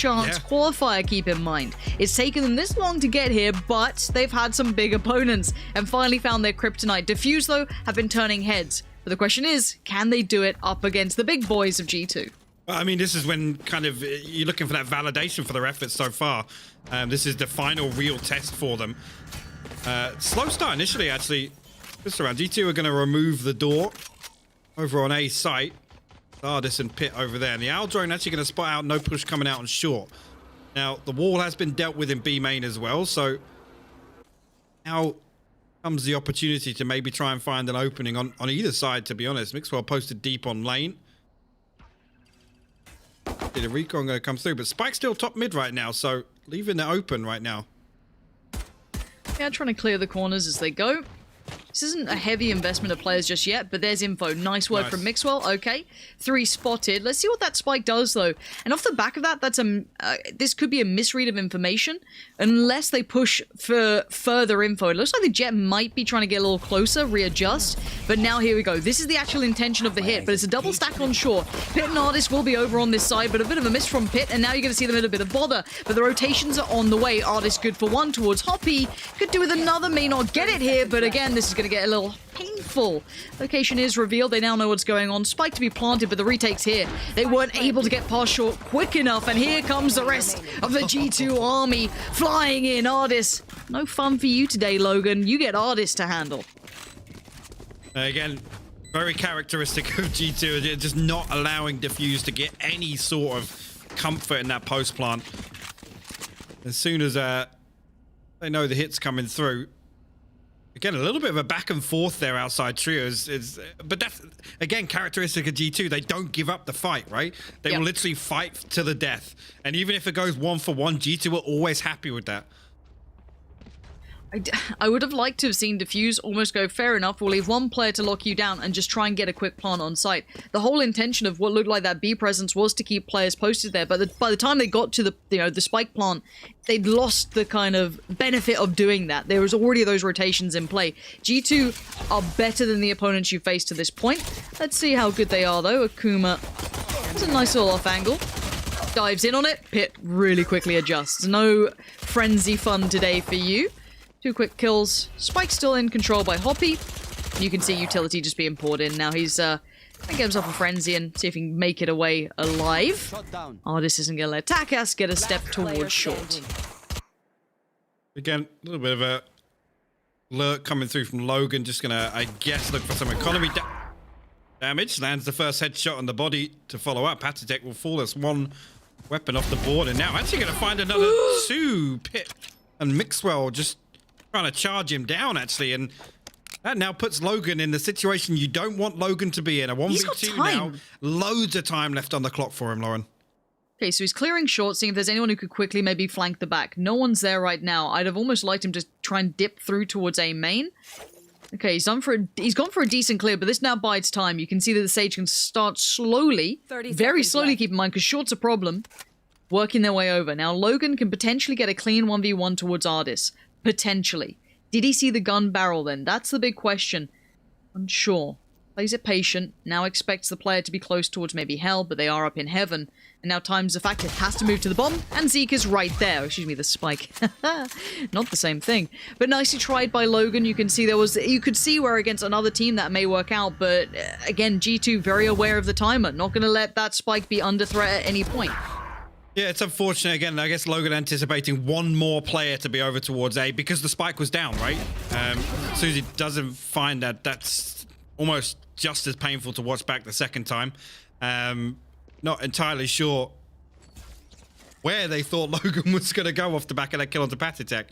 chance qualifier, keep in mind. It's taken them this long to get here, but they've had some big opponents and finally found their kryptonite. DFUSE, though, have been turning heads. But the question is, can they do it up against the big boys of G2? Well, I mean, this is when kind of you're looking for that validation for their efforts so far. This is the final real test for them. Slow start initially, actually. Just around. G2 are going to remove the door over on A site. Ardis and Pit over there. And the Owl drone actually going to spot out no push coming out on short. Now, the wall has been dealt with in B main as well. So now comes the opportunity to maybe try and find an opening on either side, to be honest. Mixwell posted deep on lane. The recon going to come through, but Spike's still top mid right now, so leaving it open right now. Yeah, trying to clear the corners as they go. This isn't a heavy investment of players just yet, but there's info. Nice work from Mixwell. Okay, 3 spotted. Let's see what that spike does, though. And off the back of that, that's this could be a misread of information, unless they push for further info. It looks like the Jet might be trying to get a little closer, readjust. But now here we go. This is the actual intention of the hit, but it's a double stack on short. Pit and Ardis will be over on this side, but a bit of a miss from Pit, and now you're going to see them in a bit of bother. But the rotations are on the way. Ardis good for one towards Hoppy. Could do with another, may not get it here, but again, this is going to get a little painful. Location is revealed. They now know what's going on. Spike to be planted, but the retake's here. They weren't able to get past short quick enough, and here comes the rest of the G2 army flying in. Ardis, no fun for you today, Logan. You get Ardis to handle. Again, very characteristic of G2, just not allowing DFUSE to get any sort of comfort in that post plant. As soon as they know the hit's coming through. Again, a little bit of a back and forth there outside trios. But that's, again, characteristic of G2. They don't give up the fight, right? They will literally fight to the death. And even if it goes 1-for-1, G2 are always happy with that. I would have liked to have seen DFUSE almost go, fair enough, we'll leave one player to lock you down and just try and get a quick plant on site. The whole intention of what looked like that B presence was to keep players posted there, but by the time they got to the spike plant, they'd lost the kind of benefit of doing that. There was already those rotations in play. G2 are better than the opponents you faced to this point. Let's see how good they are, though. Akuma has a nice little off angle. Dives in on it. Pit really quickly adjusts. No frenzy fun today for you. 2 quick kills. Spike still in control by Hoppy. You can see utility just being poured in. Now he's gonna get himself a frenzy and see if he can make it away alive. Ardis isn't gonna let Takas get a step towards short. Again, a little bit of a lurk coming through from Logan. Just gonna, I guess, look for some economy damage. Lands the first headshot on the body to follow up. Patitech will fall. That's 1 weapon off the board, and now actually gonna find another 2. Pit and Mixwell just trying to charge him down, actually, and that now puts Logan in the situation you don't want Logan to be in. A 1v2 now. Loads of time left on the clock for him, Lauren. Okay, so he's clearing short, seeing if there's anyone who could quickly maybe flank the back. No one's there right now. I'd have almost liked him to try and dip through towards A main. Okay, he's gone for a decent clear, but this now bides time. You can see that the Sage can start slowly, very slowly, keep in mind, because short's a problem, working their way over. Now, Logan can potentially get a clean 1v1 towards Ardis. Potentially. Did he see the gun barrel then? That's the big question. Unsure. Plays it patient. Now expects the player to be close towards maybe hell, but they are up in heaven. And now time's the fact it has to move to the bomb, and Zeke is right there. Excuse me, the spike. Not the same thing. But nicely tried by Logan. You can see you could see where against another team that may work out, but again, G2 very aware of the timer. Not going to let that spike be under threat at any point. Yeah, it's unfortunate. Again, I guess Logan anticipating 1 more player to be over towards A because the spike was down, right? Susie doesn't find that that's almost just as painful to watch back the second time. Not entirely sure where they thought Logan was going to go off the back of that kill onto Patitech.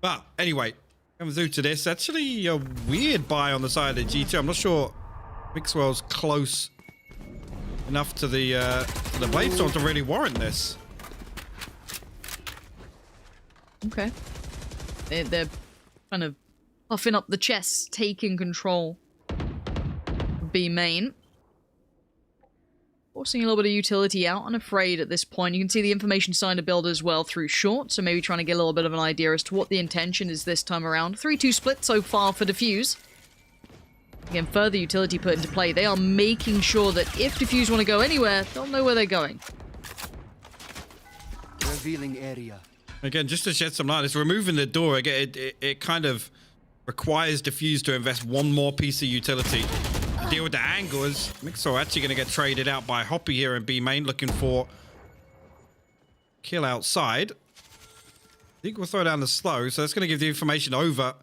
But anyway, coming through to this, actually a weird buy on the side of G2. I'm not sure Mixwell's close enough to the Bladestorm to really warrant this. Okay. They're kind of puffing up the chest, taking control of B main. Forcing a little bit of utility out, I'm afraid at this point. You can see the information starting to build as well through short, so maybe trying to get a little bit of an idea as to what the intention is this time around. 3-2 split so far for DFUSE. Again, further utility put into play. They are making sure that if DFUSE want to go anywhere, they'll know where they're going. Revealing area. Again, just to shed some light, it's removing the door. Again, it kind of requires DFUSE to invest one more piece of utility to deal with the angles. Mixwell actually going to get traded out by Hoppy here in B main, looking for kill outside. I think we'll throw down the slow, so that's going to give the information over.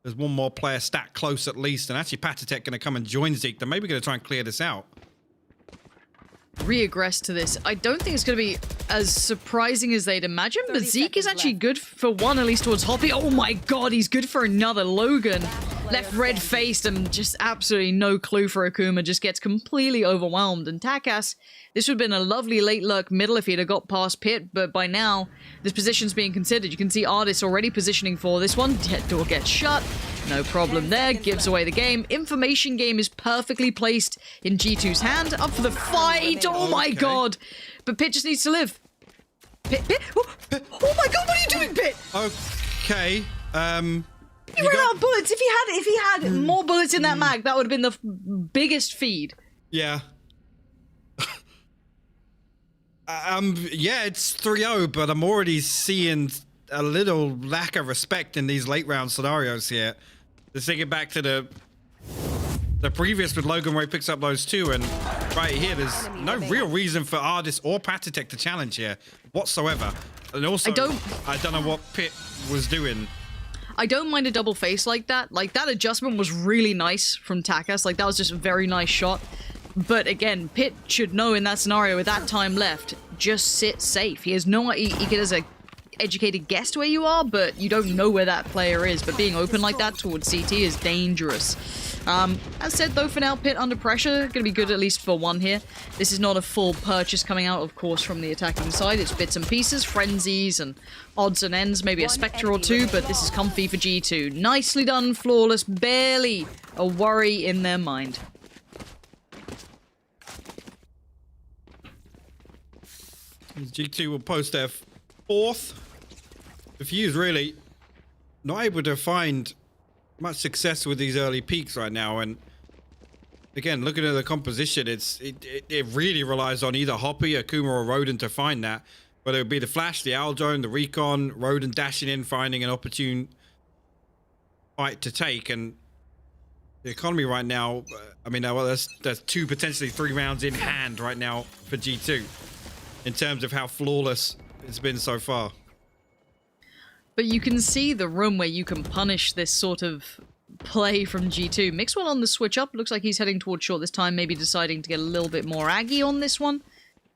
There's one more player stacked close at least, and actually Patatech going to come and join Zeke. They're maybe going to try and clear this out. Regress to this. I don't think it's going to be as surprising as they'd imagine, but Zeke is actually good for one, at least towards Hoppy. Oh my god, he's good for another. Logan left red-faced and just absolutely no clue for Akuma, just gets completely overwhelmed. And Takas, this would have been a lovely late lurk middle if he'd have got past Pit, but by now, this position's being considered. You can see Artis already positioning for this one. Door gets shut. No problem there. Gives away the game. Information game is perfectly placed in G2's hand. Up for the fight. Oh my god. But Pit just needs to live. Pit? Oh my god, what are you doing, Pit? Okay. He ran out of bullets. If he had more bullets in that mag, that would have been the biggest feed. Yeah. Yeah, it's 3-0, but I'm already seeing a little lack of respect in these late round scenarios here. Just thinking back to the previous with Logan where he picks up those two, and right here there's no real reason for Ardis or Patatech to challenge here whatsoever. And also, I don't know what Pit was doing. I don't mind a double face like that. Like, that adjustment was really nice from Takas. Like, that was just a very nice shot. But again, Pit should know in that scenario with that time left, just sit safe. He has no, he has a educated guess where you are, but you don't know where that player is. But being open like that towards CT is dangerous. As said, though, for now, Pit under pressure, going to be good at least for one here. This is not a full purchase coming out, of course, from the attacking side. It's bits and pieces, frenzies, and odds and ends, maybe a Spectre or two, but this is comfy for G2. Nicely done, flawless, barely a worry in their mind. G2 will post their fourth. DFUSE really not able to find much success with these early peaks right now, and again, looking at the composition, it really relies on either Hoppy, Akuma, or Roden to find that. Whether it be the flash, the owl drone, the recon, Roden dashing in, finding an opportune fight to take, and the economy right now. I mean, well, there's 2, potentially 3 rounds in hand right now for G2 in terms of how flawless it's been so far. But you can see the room where you can punish this sort of play from G2. Mixwell on the switch up. Looks like he's heading towards short this time, maybe deciding to get a little bit more aggy on this one.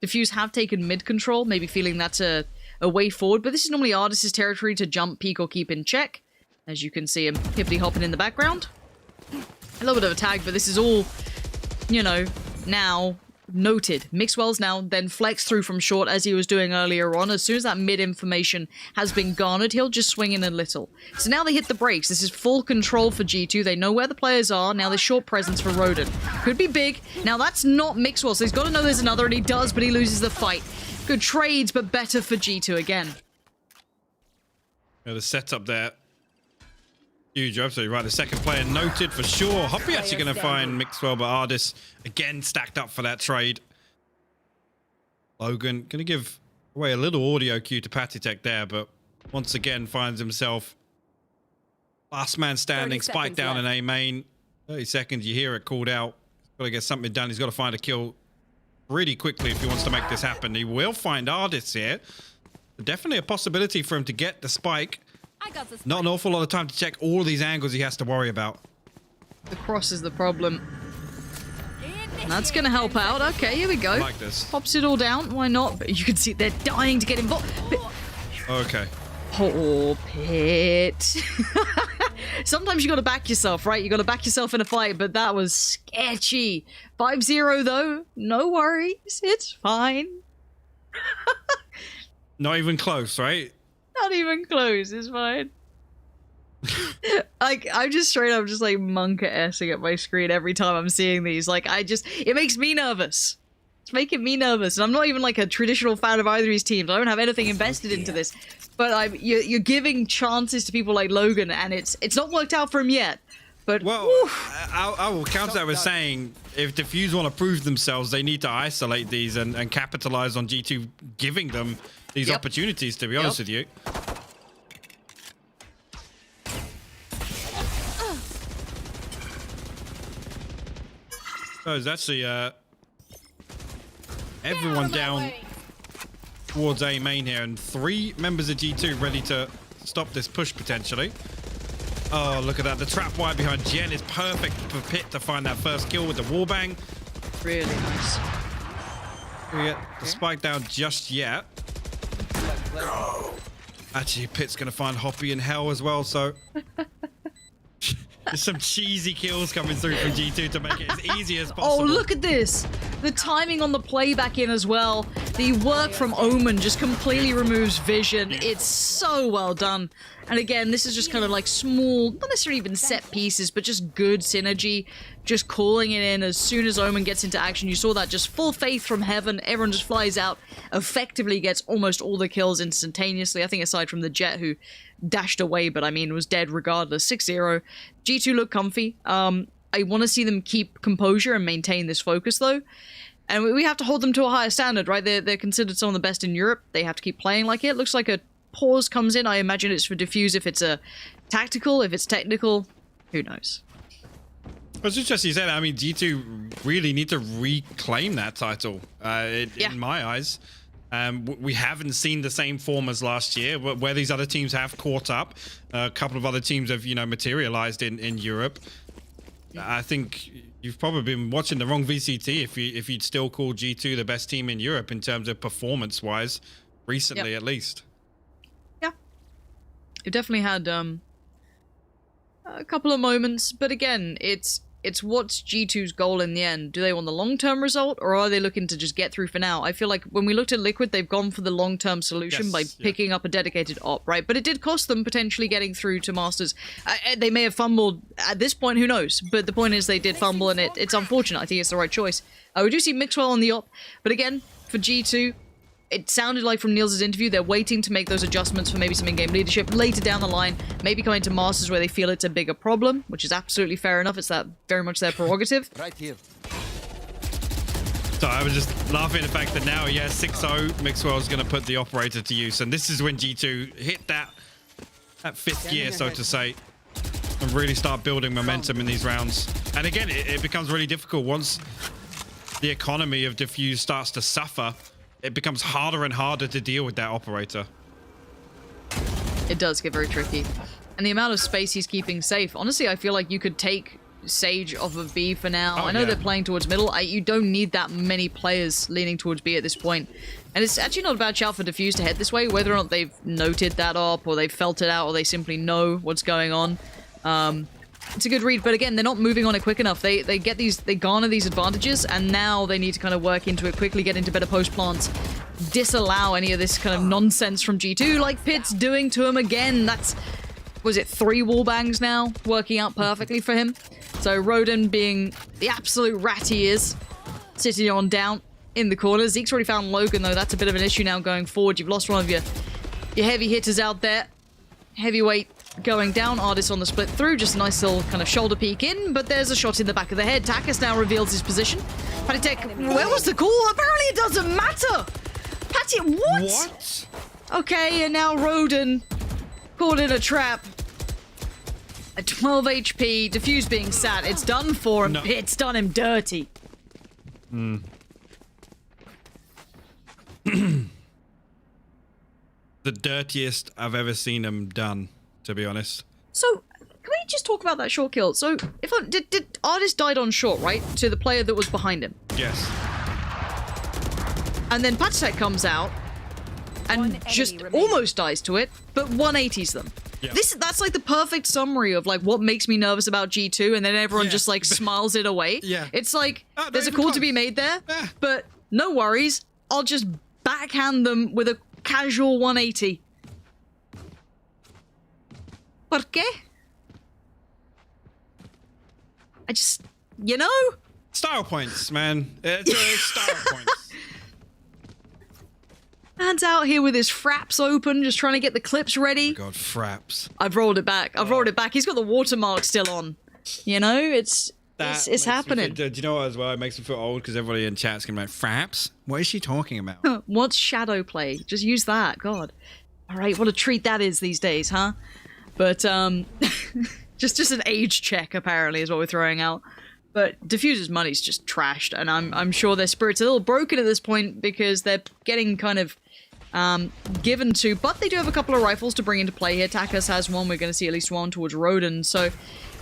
DFUSE have taken mid control, maybe feeling that's a way forward, but this is normally Ardis' territory to jump, peek, or keep in check. As you can see him hippity-hopping in the background. A little bit of a tag, but this is all, you know, now noted. Mixwell's now then flex through from short as he was doing earlier on. As soon as that mid information has been garnered, he'll just swing in a little. So now they hit the brakes. This is full control for G2. They know where the players are. Now there's short presence for Roden. Could be big. Now that's not Mixwell, so he's got to know there's another, and he does, but he loses the fight. Good trades, but better for G2 again. Yeah, the setup there. Huge, absolutely right. The second player noted for sure. Hoppy actually going to find Mixwell, but Ardis again stacked up for that trade. Logan going to give away a little audio cue to Patatech there, but once again finds himself last man standing, spike down in A main. 30 seconds, you hear it called out. Got to get something done. He's got to find a kill really quickly if he wants to make this happen. He will find Ardis here. But definitely a possibility for him to get the spike. Not an awful lot of time to check all these angles he has to worry about. The cross is the problem. That's going to help out. Okay, here we go. I like this. Pops it all down. Why not? But you can see they're dying to get involved. Okay. Poor Pit. Sometimes you got to back yourself, right? You got to back yourself in a fight, but that was sketchy. 5-0 though. No worries. It's fine. Not even close, right? Not even close, it's fine. Like, I'm just straight up just like monka-essing at my screen every time I'm seeing these. Like, it makes me nervous. It's making me nervous. And I'm not even like a traditional fan of either of these teams. I don't have anything invested into this. But you're giving chances to people like Logan, and it's not worked out for him yet. But, well, I will counter that with saying if DFUSE want to prove themselves, they need to isolate these and capitalize on G2 giving them these opportunities, to be honest with you. So it's actually everyone down towards A main here, and 3 members of G2 ready to stop this push potentially. Oh, look at that. The trap wire behind Jen is perfect for Pit to find that first kill with the wallbang. Really nice. We get the spike down just yet. Actually, Pit's going to find Hoppy in hell as well, so... There's some cheesy kills coming through from G2 to make it as easy as possible. Oh, look at this. The timing on the play back in as well. The work from Omen just completely removes vision. It's so well done. And again, this is just kind of like small, not necessarily even set pieces, but just good synergy. Just calling it in as soon as Omen gets into action. You saw that, just full faith from heaven. Everyone just flies out, effectively gets almost all the kills instantaneously. I think aside from the Jet, who dashed away, but I mean was dead regardless. 6-0. G2 look comfy. I want to see them keep composure and maintain this focus though. And we have to hold them to a higher standard, right? They're considered some of the best in Europe. They have to keep playing like it. Looks like a pause comes in. I imagine it's for DFUSE if it's a tactical, if it's technical, who knows? It's interesting you said that. I mean, G2 really need to reclaim that title in my eyes. We haven't seen the same form as last year, where these other teams have caught up. A couple of other teams have, materialized in Europe. I think you've probably been watching the wrong VCT if you'd still call G2 the best team in Europe in terms of performance-wise, recently at least. Yeah. You've definitely had a couple of moments, but again, it's what's G2's goal in the end. Do they want the long-term result, or are they looking to just get through for now? I feel like when we looked at Liquid, they've gone for the long-term solution by picking up a dedicated op, right? But it did cost them potentially getting through to Masters. They may have fumbled at this point, who knows? But the point is they did fumble, and it's unfortunate. I think it's the right choice. We do see Mixwell on the op, but again, for G2, it sounded like from Niels' interview, they're waiting to make those adjustments for maybe some in-game leadership later down the line, maybe coming to Masters where they feel it's a bigger problem, which is absolutely fair enough. It's that very much their prerogative. Right here. So I was just laughing at the fact that now, 6-0, Mixwell's going to put the operator to use, and this is when G2 hit that fifth gear, so to say, and really start building momentum in these rounds. And again, it becomes really difficult once the economy of DFUSE starts to suffer. It becomes harder and harder to deal with that operator. It does get very tricky. And the amount of space he's keeping safe, honestly, I feel like you could take Sage off of B for now. I know they're playing towards middle. You don't need that many players leaning towards B at this point. And it's actually not a bad shout for DFUSE to head this way, whether or not they've noted that op, or they've felt it out, or they simply know what's going on. It's a good read, but again, they're not moving on it quick enough. They garner these advantages, and now they need to kind of work into it quickly, get into better post plants, disallow any of this kind of nonsense from G2, like Pit's doing to him again. That's, was it 3 wallbangs now, working out perfectly for him. So Roden, being the absolute rat he is, sitting on down in the corner. Zeke's already found Logan, though. That's a bit of an issue now going forward. You've lost one of your heavy hitters out there. Heavyweight going down, Artist on the split through, just a nice little kind of shoulder peek in, but there's a shot in the back of the head. Takas now reveals his position. Patitek, where was the call? Apparently it doesn't matter! Patitek, what? Okay, and now Roden caught in a trap. At 12 HP, DFUSE being sat, it's done for him. No. It's done him dirty. The dirtiest I've ever seen him done, to be honest. So, can we just talk about that short kill? So, if did Artist died on short, right? To the player that was behind him. Yes. And then Patitek comes out and just almost dies to it, but 180s them. Yeah. That's like the perfect summary of like what makes me nervous about G2, and then everyone just like smiles it away. Yeah. It's like there's a call to be made there, but no worries. I'll just backhand them with a casual 180. ¿Por qué? I just, Style points, man. It's style points. Man's out here with his fraps open, just trying to get the clips ready. Oh God, fraps. I've rolled it back. I've rolled it back. He's got the watermark still on. It's That It's happening. Do you know what as well? It makes me feel old because everybody in chat's gonna be like, Fraps? What is she talking about? What's shadow play? Just use that. God. All right, what a treat that is these days, huh? But just an age check apparently is what we're throwing out. But DFUSE's money's just trashed, and I'm sure their spirit's a little broken at this point because they're getting kind of given to, but they do have a couple of rifles to bring into play here. Takas has one. We're going to see at least one towards Roden, so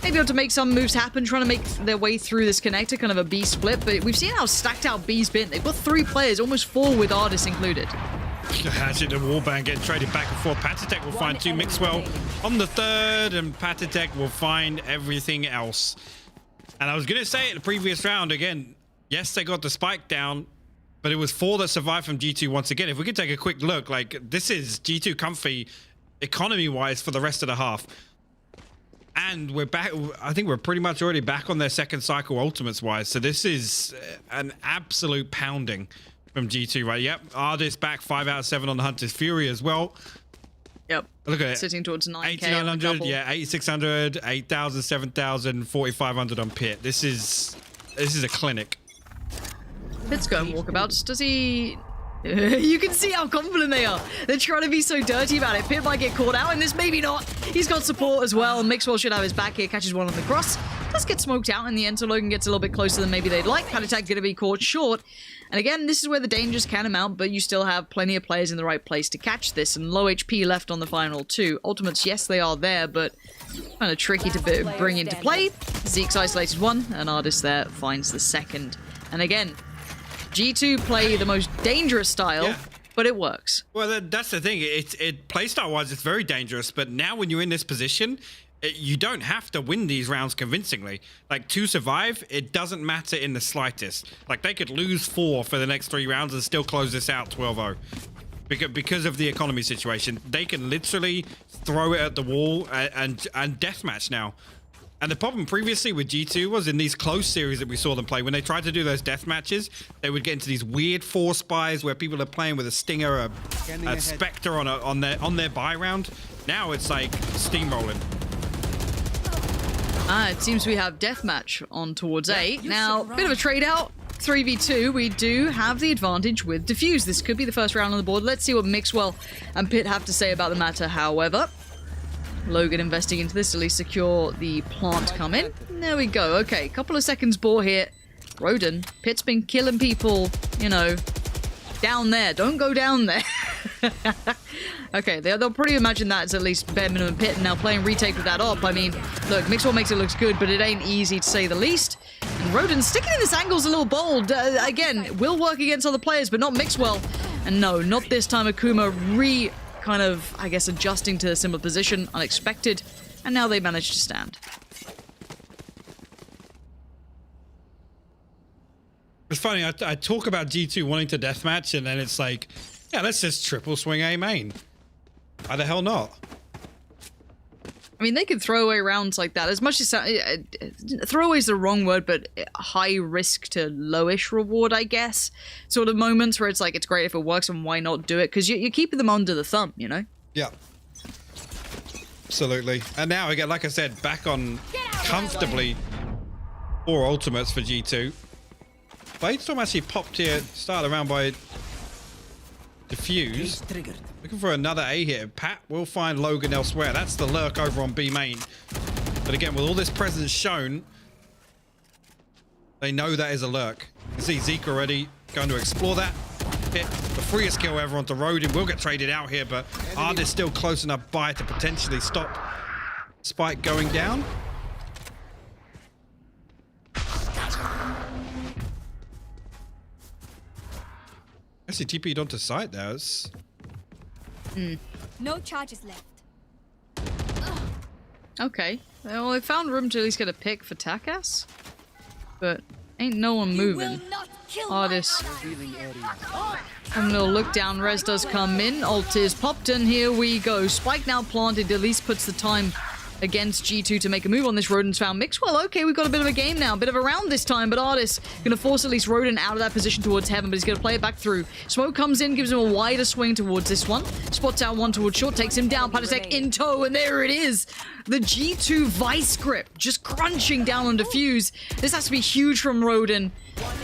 maybe able to make some moves happen, trying to make their way through this connector, kind of a B split, but we've seen how stacked out B's been. They've got 3 players, almost 4 with Artis included. Hatchet and Warband getting traded back and forth. Patitech will find 2 Mixwell on the 3rd, and Patitech will find everything else. And I was going to say it in the previous round, again, yes, they got the spike down, but it was 4 that survived from G2 once again. If we could take a quick look, like, this is G2 comfy economy-wise for the rest of the half. And we're back, I think we're pretty much already back on their second cycle ultimates-wise. So this is an absolute pounding from G2, right? Yep, Ardis back 5 out of 7 on the Hunter's Fury as well. Yep. Look at it. Sitting towards 9K. 8,900, yeah, 8,600, 8,000, 7,000, 4,500 on Pit. This is a clinic. Pit's going walkabouts. Does he... You can see how confident they are. They're trying to be so dirty about it. Pit might get caught out, and this maybe not. He's got support as well. Mixwell should have his back here. Catches one on the cross. Does get smoked out in the end, so Logan gets a little bit closer than maybe they'd like. Patitech going to be caught short. And again, this is where the dangers can amount, but you still have plenty of players in the right place to catch this, and low HP left on the final 2. Ultimates, yes, they are there, but kind of tricky to bring into play. Zeke's isolated 1, and Ardis there finds the 2nd. And again, G2 play the most dangerous style, yeah, but it works. Well, that's the thing. Playstyle-wise, it's very dangerous, but now when you're in this position, you don't have to win these rounds convincingly. Like, to survive, it doesn't matter in the slightest. Like, they could lose 4 for the next 3 rounds and still close this out 12-0. Because of the economy situation. They can literally throw it at the wall and deathmatch now. And the problem previously with G2 was in these close series that we saw them play, when they tried to do those death matches, they would get into these weird force buys where people are playing with a Stinger, a Spectre on their buy round. Now it's like steamrolling. It seems we have deathmatch on towards A. Now, bit of a trade out. 3v2, we do have the advantage with DFUSE. This could be the first round on the board. Let's see what Mixwell and Pit have to say about the matter, however. Logan investing into this to at least secure the plant come in. There we go. Okay, couple of seconds bore here. Roden, Pit's been killing people, you know, down there. Don't go down there. Okay, they'll pretty imagine that as at least bare minimum Pit, and now playing retake with that up. I mean, look, Mixwell makes it look good, but it ain't easy to say the least. And Roden sticking in this angle's a little bold. Again, will work against other players, but not Mixwell. And no, not this time. Akuma kind of, I guess, adjusting to a similar position, unexpected, and now they manage to stand. It's funny, I talk about G2 wanting to deathmatch, and then it's like, yeah, let's just triple swing A main. Why the hell not? I mean, they could throw away rounds like that. As much as throwaway is the wrong word, but high risk to lowish reward, I guess. Sort of moments where it's like, it's great if it works, and why not do it? Because you're keeping them under the thumb, you know? Yeah. Absolutely. And now, again, like I said, back on comfortably 4 ultimates for G2. Bladestorm actually popped here, started around by DFUSE. Looking for another A hit. Pat will find Logan elsewhere. That's the lurk over on B main. But again, with all this presence shown, they know that is a lurk. You can see Zeke already going to explore that. Hit the freest kill ever onto Rodin. Will get traded out here, but Ardis still close enough by to potentially stop Spike going down. Actually, TP'd onto site there. No charges left. Okay. Well, I found room to at least get a pick for Takas. But ain't no one moving. Ardis. And a little look down. Res does come in. Ult is popped, and here we go. Spike now planted. At least puts the time against G2 to make a move on this. Rodin's found Mixwell. Okay, we've got a bit of a game now. A bit of a round this time, but Artis going to force at least Rodin out of that position towards Heaven, but he's going to play it back through. Smoke comes in, gives him a wider swing towards this one. Spots out one towards short, takes him down. Patatek in tow, and there it is. The G2 Vice Grip just crunching down on DFUSE. This has to be huge from Rodin.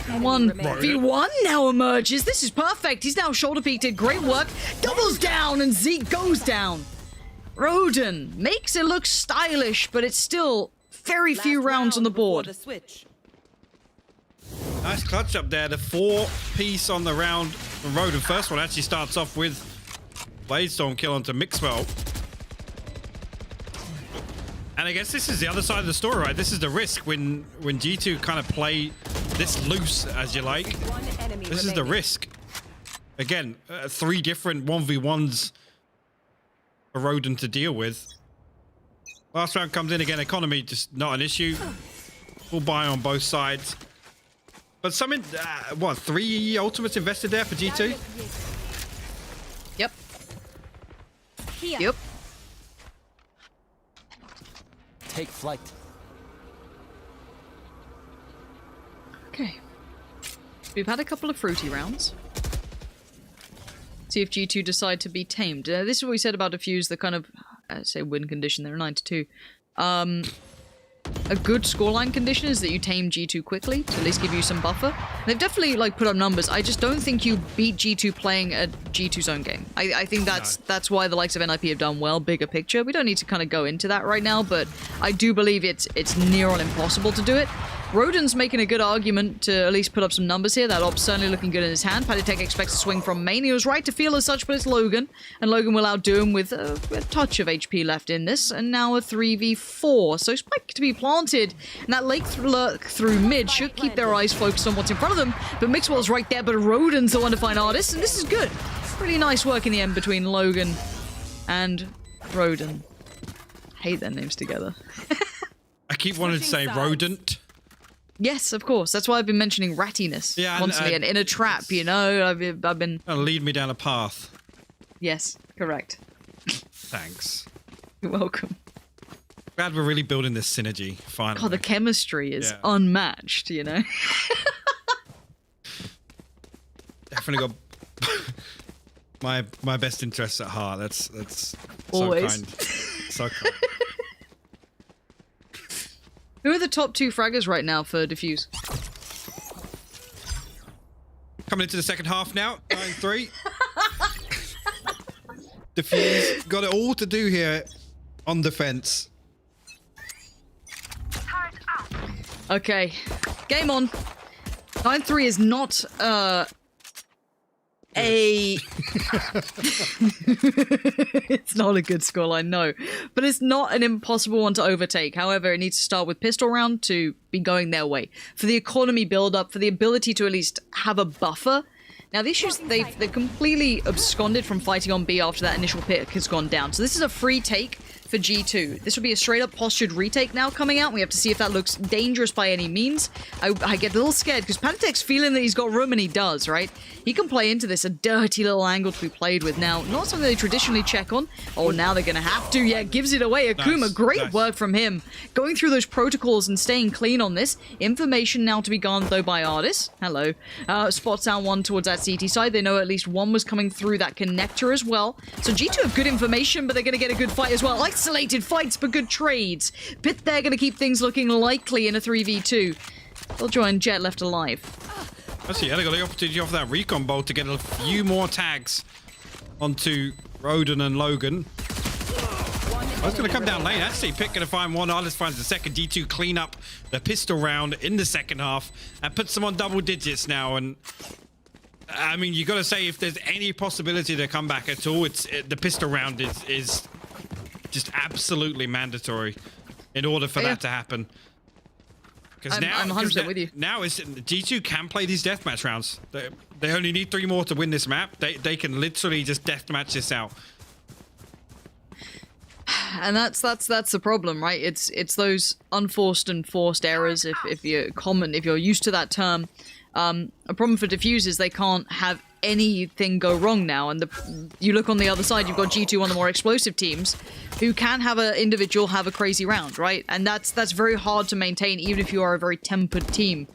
1v1 now emerges. This is perfect. He's now shoulder peaked. Great work. Doubles down, and Zeke goes down. Rodin makes it look stylish, but it's still very few rounds on the board. Nice clutch up there. The 4-piece on the round from Rodin. First one actually starts off with Bladestorm kill onto Mixwell. And I guess this is the other side of the story, right? This is the risk when G2 kind of play this loose, as you like. This is the risk. Again, 3 different 1v1s for Rodin to deal with. Last round comes in again. Economy just not an issue. Full buy on both sides. But something, what, 3 ultimates invested there for G2? Yep. Yep. Take flight. Okay. We've had a couple of fruity rounds. See if G2 decide to be tamed. This is what we said about DFUSE, the kind of, say, win condition. They're 9-2. A good scoreline condition is that you tame G2 quickly to at least give you some buffer. They've definitely put up numbers. I just don't think you beat G2 playing a G2's own game. I think that's why the likes of NIP have done well. Bigger picture. We don't need to kind of go into that right now, but I do believe it's near on impossible to do it. Rodin's making a good argument to at least put up some numbers here. That op's certainly looking good in his hand. Patatek expects a swing from main. He was right to feel as such, but it's Logan. And Logan will outdo him with a touch of HP left in this. And now a 3v4. So Spike to be planted. And that late lurk through mid should keep their eyes focused on what's in front of them. But Mixwell's right there, but Rodin's the one to find Artis. And this is good. Really nice work in the end between Logan and Rodin. Hate their names together. I keep wanting to say rodent. Yes, of course. That's why I've been mentioning rattiness constantly and in a trap, you know? I've been... Lead me down a path. Yes, correct. Thanks. You're welcome. Glad we're really building this synergy, finally. God, the chemistry is unmatched, you know? Definitely got my best interests at heart. That's always so kind. So kind. Who are the top 2 fraggers right now for DFUSE? Coming into the second half now. 9-3. DFUSE got it all to do here on defense. Okay. Game on. 9-3 is not it's not a good scoreline, no. But it's not an impossible one to overtake. However, it needs to start with pistol round to be going their way. For the economy build-up, for the ability to at least have a buffer. Now, the issue is they've completely absconded from fighting on B after that initial pick has gone down. So this is a free take for G2. This will be a straight-up postured retake now coming out. We have to see if that looks dangerous by any means. I get a little scared because Patatek's feeling that he's got room, and he does, right? He can play into this, a dirty little angle to be played with. Now, not something they traditionally check on. Oh, now they're going to have to. Yeah, gives it away. Akuma, nice, great work from him. Going through those protocols and staying clean on this. Information now to be garnered, though, by Artis. Hello. Spots out one towards that CT side. They know at least one was coming through that connector as well. So G2 have good information, but they're going to get a good fight as well. Isolated fights, but good trades. Pit there going to keep things looking likely in a 3v2. They'll join Jet left alive. Actually, they got the opportunity off that recon bolt to get a few more tags onto Rodin and Logan. I was going to come down lane. Actually, Pitt going to find one. Artis finds the second. D2 clean up the pistol round in the second half and puts them on double digits now. And I mean, you got to say, if there's any possibility to come back at all, the pistol round is just absolutely mandatory in order for that to happen. Because now, I'm 100% with you. Now G2 can play these deathmatch rounds. They only need 3 more to win this map. They can literally just deathmatch this out. And that's the problem, right? It's those unforced and forced errors. If you're used to that term. A problem for DFUSE is they can't have anything go wrong now. And you look on the other side, you've got G2, one of the more explosive teams, who can have an individual have a crazy round, right? And that's very hard to maintain, even if you are a very tempered team.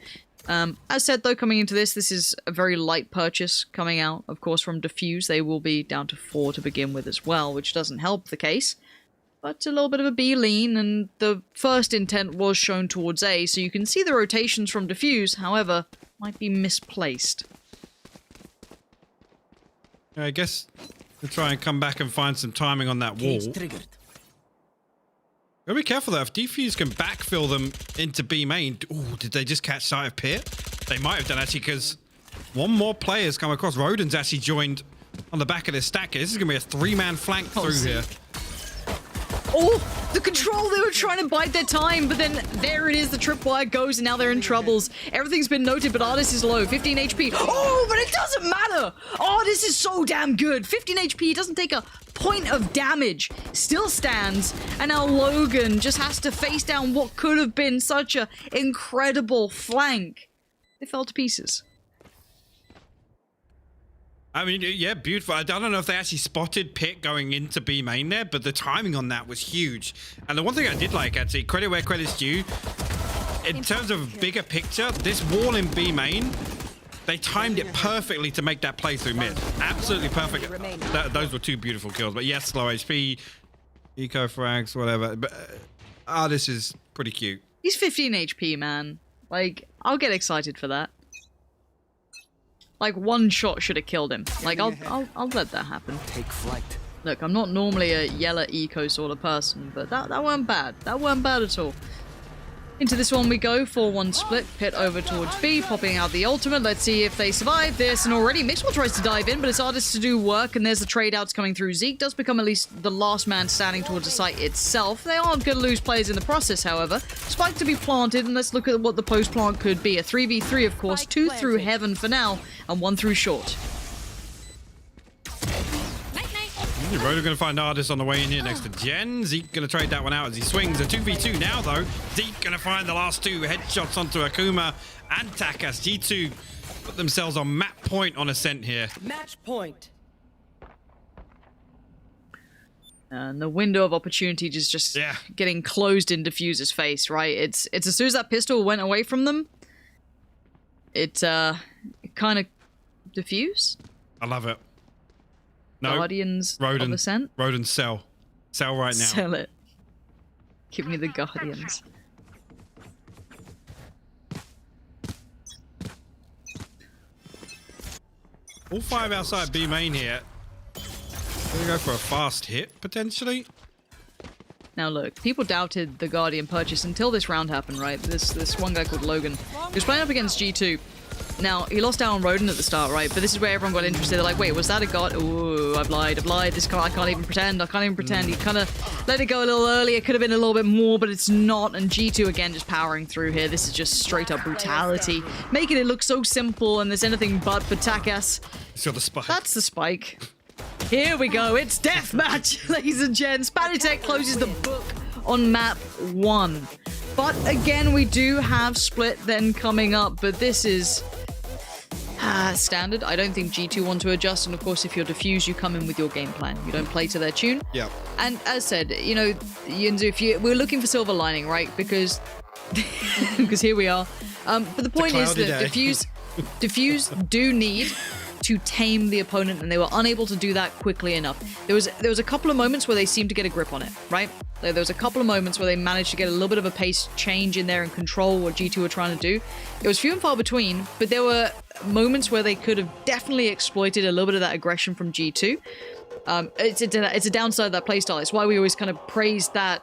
As said, though, coming into this is a very light purchase coming out, of course, from DFUSE. They will be down to 4 to begin with as well, which doesn't help the case. But a little bit of a B lean, and the first intent was shown towards A, so you can see the rotations from DFUSE, however, might be misplaced. I guess we'll try and come back and find some timing on that wall. Gotta be careful though, if DFUSE can backfill them into B main. Ooh, did they just catch sight of Pit? They might have done actually, because one more player's come across. Rodin's actually joined on the back of this stack here. This is gonna be a 3-man flank through here. Oh, the control, they were trying to bide their time, but then there it is, the tripwire goes, and now they're in troubles. Everything's been noted, but Artis is low, 15 HP. Oh, but it doesn't matter! Oh, this is so damn good. 15 HP, doesn't take a point of damage, still stands, and now Logan just has to face down what could have been such an incredible flank. They fell to pieces. I mean, yeah, beautiful. I don't know if they actually spotted Pit going into B main there, but the timing on that was huge. And the one thing I did like, actually, credit where credit's due, in terms of bigger picture, this wall in B main, they timed it perfectly to make that play through mid. Absolutely perfect. Those were 2 beautiful kills. But yes, low HP, eco frags, whatever. But this is pretty cute. He's 15 HP, man. Like, I'll get excited for that. Like, one shot should have killed him. Like, I'll let that happen. Take flight. Look, I'm not normally a yellow eco sort of person, but that weren't bad. That weren't bad at all. Into this one we go, 4-1 split, Pit over towards B, popping out the ultimate. Let's see if they survive this, and already Mixwell tries to dive in, but it's Artis to do work, and there's the trade-outs coming through. Zeke does become at least the last man standing towards the site itself. They aren't going to lose players in the process, however. Spike to be planted, and let's look at what the post-plant could be. A 3v3, of course, 2 through heaven for now, and 1 through short. Roder going to find Artis on the way in here next to Jen. Zeke going to trade that one out as he swings. A 2v2 now, though. Zeke going to find the last 2 headshots onto Akuma and Takas. G2 put themselves on map point on Ascent here. Match point. And the window of opportunity just getting closed in DFUSE's face, right? It's as soon as that pistol went away from them, it kind of DFUSE. I love it. No, Guardians of Ascent? Rodin, sell. Sell right now. Sell it. Give me the Guardians. All 5 outside B main here. Gonna go for a fast hit, potentially. Now look, people doubted the Guardian purchase until this round happened, right? This one guy called Logan. He was playing up against G2. Now, he lost out on Rodin at the start, right? But this is where everyone got interested. They're like, wait, was that a god? Ooh, I've lied. This I can't even pretend. He kind of let it go a little early. It could have been a little bit more, but it's not. And G2, again, just powering through here. This is just straight up brutality. Making it look so simple, and there's anything but for Takas. It's got the spike. That's the spike. Here we go. It's deathmatch, ladies and gents. Spanitek closes the book on map 1. But again, we do have split then coming up, but this is standard. I don't think G2 want to adjust, and of course, if you're DFUSE, you come in with your game plan. You don't play to their tune. Yeah. And as said, you know, Yinzu, we're looking for silver lining, right? Because here we are. But the point is that DFUSE do need to tame the opponent, and they were unable to do that quickly enough. There was a couple of moments where they seemed to get a grip on it, right? There was a couple of moments where they managed to get a little bit of a pace change in there and control what G2 were trying to do. It was few and far between, but there were moments where they could have definitely exploited a little bit of that aggression from G2. It's a downside of that playstyle. It's why we always kind of praise that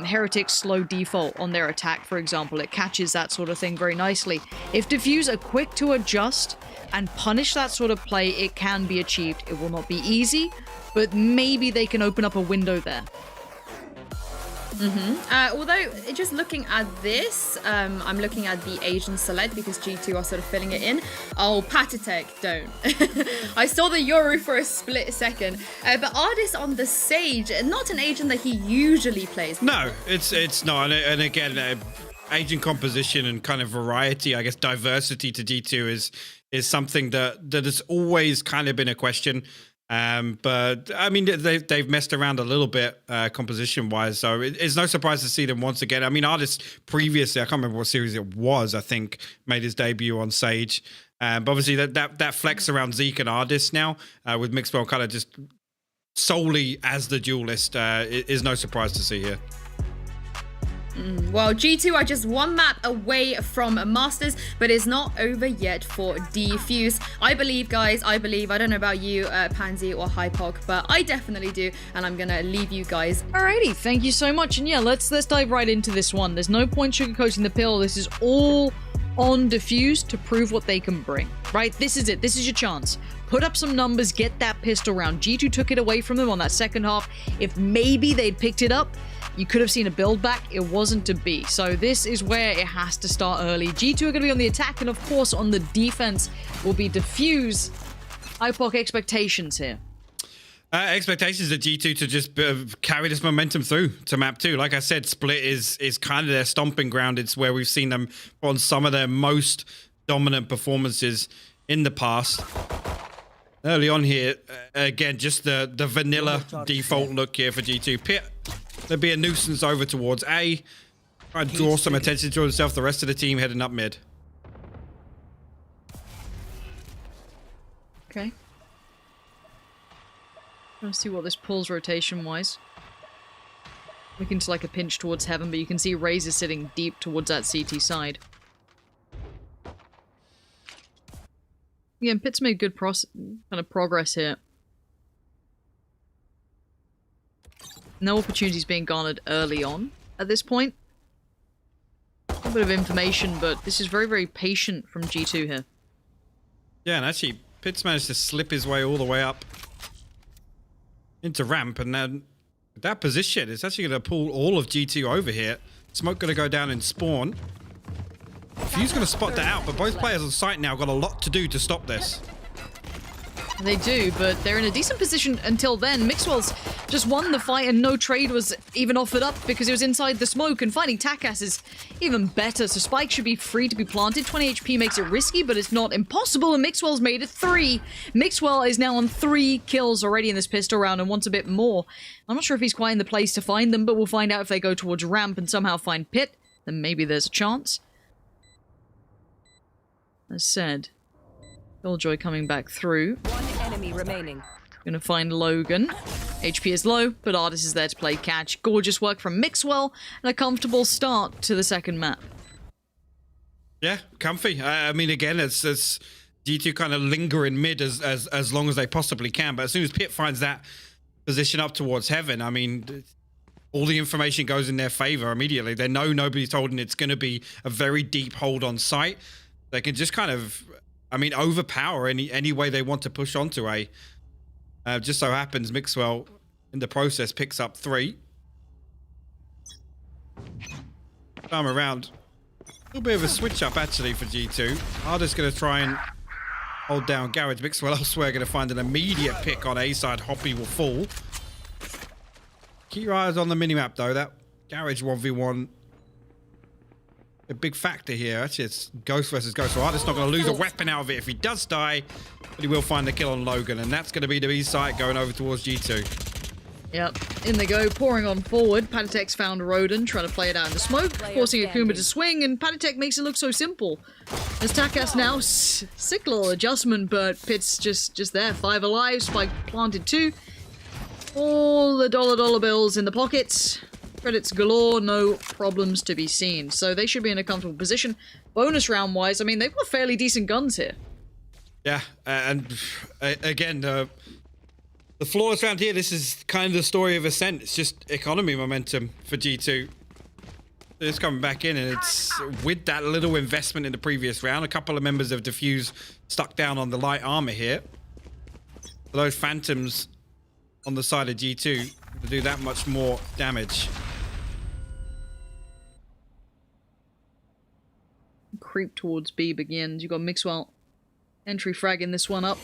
Heretic's slow default on their attack, for example. It catches that sort of thing very nicely. If DFUSE are quick to adjust and punish that sort of play, it can be achieved. It will not be easy, but maybe they can open up a window there. Although, just looking at this, I'm looking at the Asian select because G2 are sort of filling it in. Oh, Patitek, don't. I saw the Yoru for a split second. But Artis on the Sage, not an agent that he usually plays. No, it's not. And again, agent composition and kind of variety, I guess diversity to G2 is something that has always kind of been a question. But I mean, they've messed around a little bit composition wise, so it's no surprise to see them once again. I mean, Artist previously, I can't remember what series it was, I think made his debut on Sage. But obviously that flex around Zeke and Artist now with Mixwell kind of just solely as the duelist is no surprise to see here. Well, G2 are just one map away from Masters, but it's not over yet for DFUSE. I believe, guys, I don't know about you, Pansy or Hypoc, but I definitely do, and I'm gonna leave you guys. Alrighty, thank you so much, and yeah, let's dive right into this one. There's no point sugarcoating the pill. This is all on DFUSE to prove what they can bring, right? This is it. This is your chance. Put up some numbers, get that pistol round. G2 took it away from them on that second half. If maybe they'd picked it up, you could have seen a build back. It wasn't to be. So this is where it has to start early. G2 are going to be on the attack, and of course on the defense will be DFUSE. Hypoc, expectations here. Expectations of G2 to just carry this momentum through to map 2. Like I said, Split is kind of their stomping ground. It's where we've seen them on some of their most dominant performances in the past. Early on here, again, just the vanilla default look here for G2. Pit, there'll be a nuisance over towards A. Try and draw some attention to himself. The rest of the team heading up mid. Okay. Let's see what this pulls rotation-wise. Looking to like a pinch towards Heaven, but you can see Razor sitting deep towards that CT side. Again, Pit's made good kind of progress here. No opportunities being garnered early on at this point. A bit of information, but this is very, very patient from G2 here. Yeah, and actually, Pit's managed to slip his way all the way up into ramp, and then that position is actually going to pull all of G2 over here. Smoke going to go down and spawn. Fuse going to spot that out, but both players on site now got a lot to do to stop this. They do, but they're in a decent position until then. Mixwell's just won the fight and no trade was even offered up because it was inside the smoke, and finding TACAS is even better, so Spike should be free to be planted. 20 HP makes it risky, but it's not impossible, and Mixwell's made it 3. Mixwell is now on 3 kills already in this pistol round and wants a bit more. I'm not sure if he's quite in the place to find them, but we'll find out if they go towards ramp and somehow find Pit. Then maybe there's a chance. As said, Killjoy coming back through. One enemy remaining. Gonna find Logan. HP is low, but Artist is there to play catch. Gorgeous work from Mixwell, and a comfortable start to the second map. Yeah, comfy. I mean, again, it's G2 kind of linger in mid as long as they possibly can, but as soon as Pit finds that position up towards Heaven, I mean, all the information goes in their favor immediately. They know nobody's holding. It's going to be a very deep hold on site. They can just kind of, I mean, overpower any way they want to push onto A. Just so happens Mixwell, in the process, picks up 3. Time around. A little bit of a switch up, actually, for G2. Artist going to try and hold down Garage. Mixwell elsewhere going to find an immediate pick on A side. Hoppy will fall. Keep your eyes on the minimap, though. That Garage 1v1, a big factor here. Actually, it's Ghost versus Ghost. So Artist's not going to lose a weapon out of it if he does die, but he will find the kill on Logan, and that's going to be the B site going over towards G2. Yep, in they go, pouring on forward. Patatek's found Roden, trying to play it out in the smoke, forcing Akuma to swing, and Patatek makes it look so simple. As TACAS now, sick little adjustment, but Pit's just there. 5 alive, Spike planted 2. All the dollar bills in the pockets. Credits galore, no problems to be seen. So they should be in a comfortable position. Bonus round-wise, I mean, they've got fairly decent guns here. Yeah, and again, the flawless round here, this is kind of the story of Ascent. It's just economy momentum for G2. It's coming back in, and it's with that little investment in the previous round. A couple of members of DFUSE stuck down on the light armor here. For those Phantoms on the side of G2 to do that much more damage. Creep towards B begins. You've got Mixwell entry fragging this one up.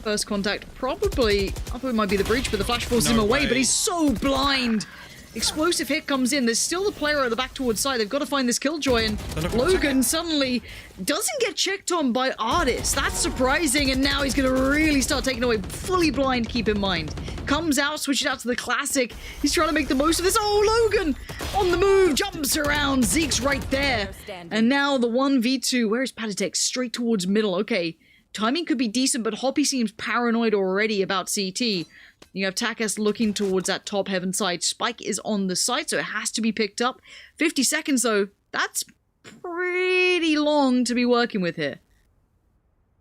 First contact, probably, I thought it might be the breach, but the flash forces him away, but he's so blind. Explosive hit comes in. There's still the player at the back towards side. They've got to find this Killjoy, and Logan suddenly doesn't get checked on by Artist. That's surprising, and now he's going to really start taking away. Fully blind, keep in mind. Comes out, switches out to the classic. He's trying to make the most of this. Oh, Logan on the move, jumps around. Zeke's right there. And now the 1v2. Where is Patatek? Straight towards middle. Okay, timing could be decent, but Hoppy seems paranoid already about CT. You have Takas looking towards that top heaven side. Spike is on the side, so it has to be picked up. 50 seconds, though. That's pretty long to be working with here.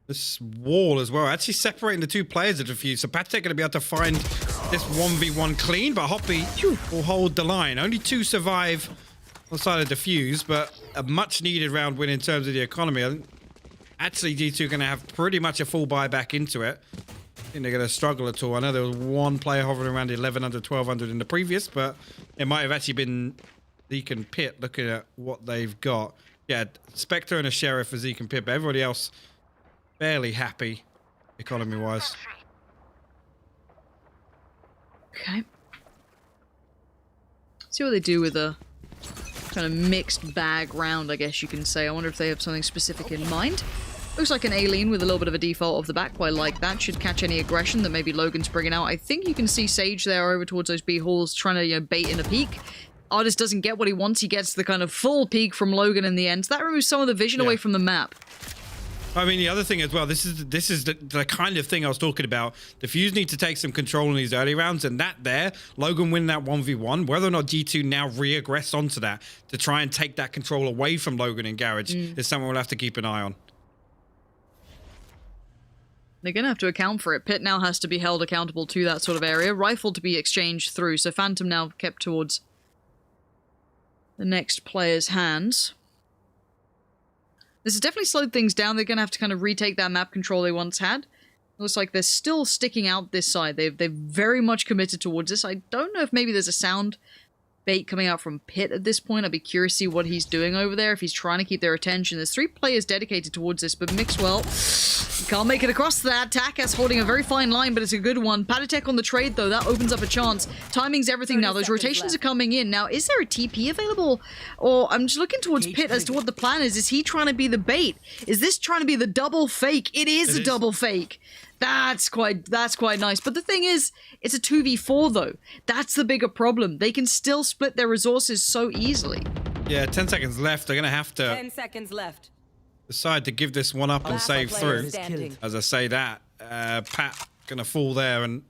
This wall as well, actually separating the two players at DFUSE. So Patek going to be able to find this 1v1 clean, but Hoppy will hold the line. Only 2 survive on the side of DFUSE, but a much needed round win in terms of the economy. I think actually G2 are going to have pretty much a full buy back into it. I think they're going to struggle at all. I know there was one player hovering around 1100, 1200 in the previous, but it might have actually been Zeke and Pit looking at what they've got. Yeah, Spectre and a Sheriff for Zeke and Pit, but everybody else fairly happy economy-wise. Okay. See what they do with a kind of mixed bag round, I guess you can say. I wonder if they have something specific in mind. Looks like an Alien with a little bit of a default off the back. Quite like that. Should catch any aggression that maybe Logan's bringing out. I think you can see Sage there over towards those B halls trying to, you know, bait in a peek. Artist doesn't get what he wants. He gets the kind of full peek from Logan in the end. So that removes some of the vision away from the map. I mean, the other thing as well, this is the kind of thing I was talking about. DFUSE need to take some control in these early rounds, and that there, Logan winning that 1v1, whether or not G2 now re-aggress onto that to try and take that control away from Logan in Garage is something we'll have to keep an eye on. They're going to have to account for it. Pit now has to be held accountable to that sort of area. Rifle to be exchanged through, so Phantom now kept towards the next player's hands. This has definitely slowed things down. They're going to have to kind of retake that map control they once had. It looks like they're still sticking out this side. They've very much committed towards this. I don't know if maybe there's a sound bait coming out from Pit at this point. I'd be curious to see what he's doing over there, if he's trying to keep their attention. There's 3 players dedicated towards this, but Mixwell can't make it across that. Takas holding a very fine line, but it's a good one. Patatek on the trade, though. That opens up a chance. Timing's everything now. Those rotations are coming in. Now, is there a TP available? Or I'm just looking towards Pit as to what the plan is. Is he trying to be the bait? Is this trying to be the double fake? It is a double fake. That's quite nice. But the thing is, it's a 2v4 though. That's the bigger problem. They can still split their resources so easily. Yeah, 10 seconds left. They're going to have to 10 seconds left. decide to give this one up and save through. Standing. As I say that, Pat going to fall there, and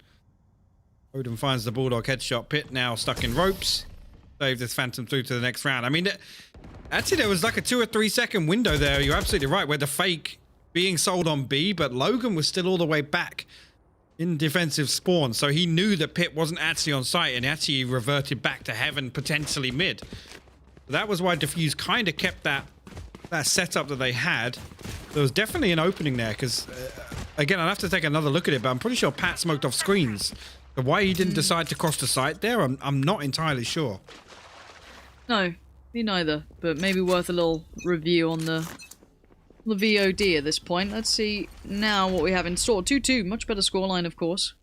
Odin finds the Bulldog headshot. Pit now stuck in ropes. Save this Phantom through to the next round. I mean, actually there was like a 2 or 3 second window there. You're absolutely right, where the fake being sold on B, but Logan was still all the way back in defensive spawn, so he knew that Pit wasn't actually on site and actually reverted back to heaven, potentially mid. That was why DFUSE kind of kept that setup that they had. There was definitely an opening there, because again, I'll have to take another look at it, but I'm pretty sure Pat smoked off screens. So why he didn't decide to cross the site there, I'm not entirely sure. No, me neither, but maybe worth a little review on the VOD at this point. Let's see now what we have in store. 2-2, much better scoreline, of course.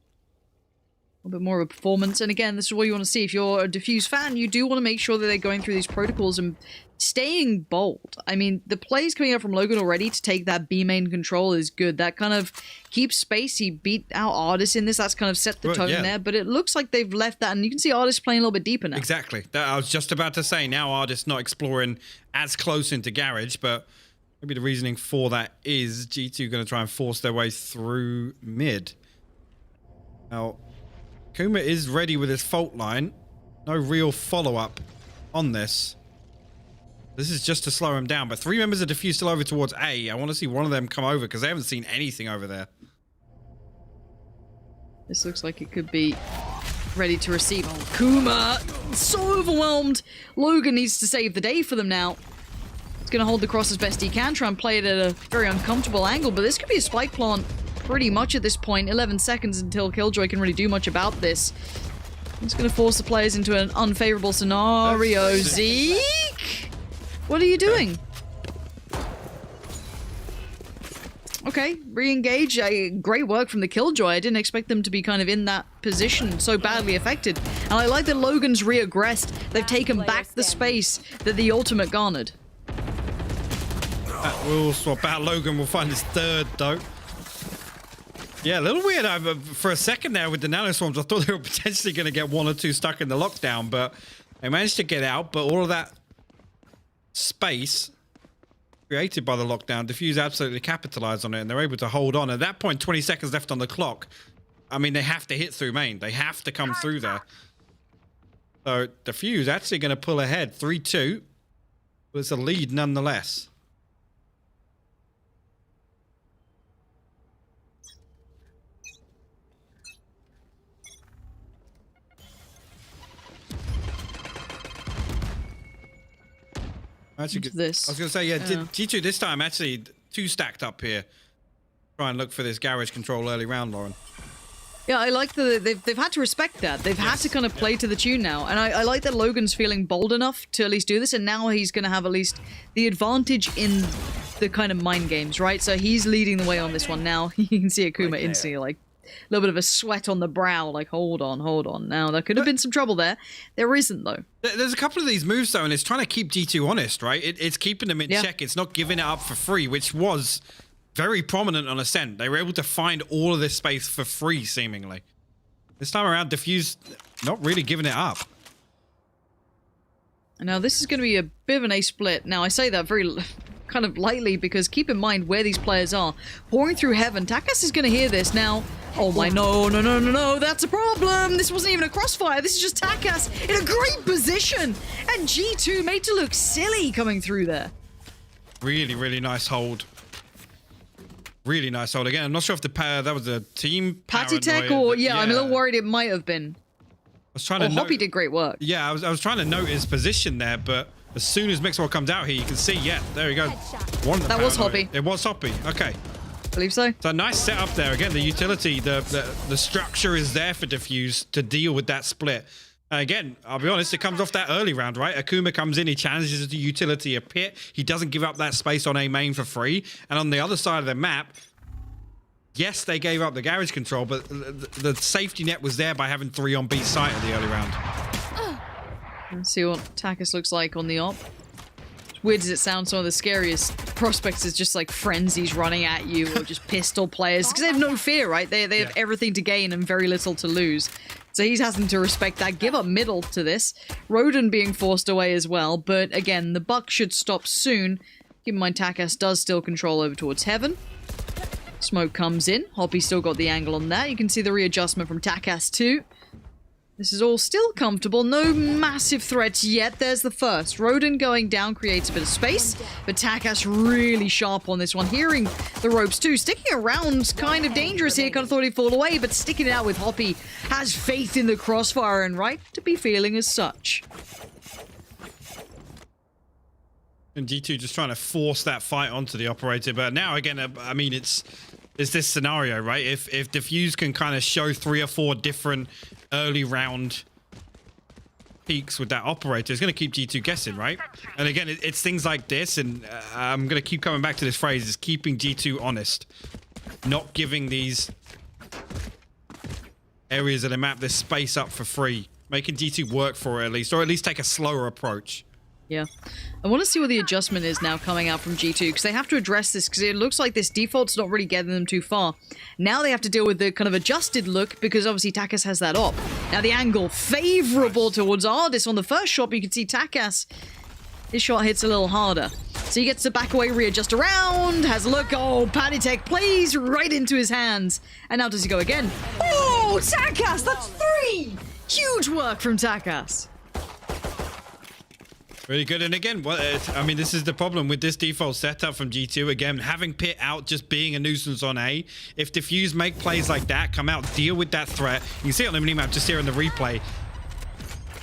A bit more of a performance, and again, this is what you want to see. If you're a DFUSE fan, you do want to make sure that they're going through these protocols and staying bold. I mean, the plays coming up from Logan already to take that B main control is good. That kind of keeps space. He beat out Artis in this. That's kind of set the tone there, but it looks like they've left that, and you can see Artis playing a little bit deeper now. Exactly. That, I was just about to say, now Artis not exploring as close into Garage, but maybe the reasoning for that is G2 going to try and force their way through mid. Now, Kuma is ready with his fault line. No real follow-up on this. This is just to slow him down, but 3 members of DFUSE still over towards A. I want to see one of them come over, because they haven't seen anything over there. This looks like it could be ready to receive. Oh, Kuma! So overwhelmed! Logan needs to save the day for them now. He's going to hold the cross as best he can, try and play it at a very uncomfortable angle, but this could be a spike plant pretty much at this point. 11 seconds until Killjoy can really do much about this. It's going to force the players into an unfavorable scenario. Zeke? What are you doing? Okay, re-engage. Great work from the Killjoy. I didn't expect them to be kind of in that position, so badly affected. And I like that Logan's re-aggressed. They've taken back the space that the ultimate garnered. We'll swap out. Logan will find his third, though. Yeah, a little weird. For a second there with the nanoswarms, I thought they were potentially going to get 1 or 2 stuck in the lockdown, but they managed to get out. But all of that space created by the lockdown, DFUSE absolutely capitalized on it, and they're able to hold on. At that point, 20 seconds left on the clock. I mean, they have to hit through main. They have to come through there. So DFUSE actually going to pull ahead 3-2. But it's a lead nonetheless. Actually, this. I was going to say, yeah, G2 this time actually 2 stacked up here. Try and look for this garage control early round, Lauren. Yeah, I like they've had to respect that. They've had to kind of play to the tune now. And I like that Logan's feeling bold enough to at least do this. And now he's going to have at least the advantage in the kind of mind games, right? So he's leading the way on this one now. You can see Akuma instantly like a little bit of a sweat on the brow, like, hold on. Now, there could have been some trouble there. There isn't, though. There's a couple of these moves, though, and it's trying to keep G2 honest, right? It's keeping them in check. It's not giving it up for free, which was very prominent on Ascent. They were able to find all of this space for free, seemingly. This time around, DFUSE not really giving it up. Now, this is going to be a bit of an A split. Now, I say that very kind of lightly because keep in mind where these players are. Pouring through heaven. Takas is going to hear this now. Oh my, no, that's a problem. This wasn't even a crossfire. This is just Takas in a great position. And G2 made to look silly coming through there. Really, really nice hold. Really nice hold. Again, I'm not sure if that was a team Patty Tech or, yeah, I'm a little worried it might have been. I was trying to Hoppy did great work. Yeah, I was trying to note his position there, but as soon as Mixwell comes out here, you can see, yeah, there we go. That was Hoppy. It was Hoppy. Okay. Believe so. So nice setup there. Again, the utility, the structure is there for DFUSE to deal with that split. Again, I'll be honest, it comes off that early round, right? Akuma comes in, he challenges the utility a pit. He doesn't give up that space on A main for free. And on the other side of the map, yes, they gave up the garage control, but the safety net was there by having 3 on B site at the early round. Let's see what Takas looks like on the op. As weird as it sounds, some of the scariest prospects is just like frenzies running at you or just pistol players because they have no fear, right? They have everything to gain and very little to lose. So he's having to respect that. Give up middle to this. Roden being forced away as well. But again, the buck should stop soon. Keep in mind, Takas does still control over towards heaven. Smoke comes in. Hoppy still got the angle on that. You can see the readjustment from Takas too. This is all still comfortable. No massive threats yet. There's the first. Roden going down creates a bit of space, but Takas really sharp on this one. Hearing the ropes too. Sticking around kind of dangerous here. Kind of thought he'd fall away, but sticking it out with Hoppy has faith in the crossfire and right to be feeling as such. And G2 just trying to force that fight onto the operator. But now, again, I mean, it's this scenario, right? If DFUSE can kind of show 3 or 4 different early round peaks with that operator, it's going to keep G2 guessing, right? And again, it's things like this, and I'm going to keep coming back to this phrase, is keeping G2 honest. Not giving these areas of the map this space up for free. Making G2 work for it at least, or at least take a slower approach. Yeah. I want to see what the adjustment is now coming out from G2, because they have to address this, because it looks like this default's not really getting them too far. Now they have to deal with the kind of adjusted look, because obviously Takas has that op. Now the angle favorable towards Ardis on the first shot, but you can see Takas, his shot hits a little harder. So he gets to back away, readjust around, has a look, oh, Patty Tech plays right into his hands. And now does he go again? Oh, Takas, that's 3! Huge work from Takas. Really good. And again, I mean, this is the problem with this default setup from G2. Again, having Pit out, just being a nuisance on A. If DFUSE make plays like that, come out, deal with that threat. You can see it on the minimap just here in the replay.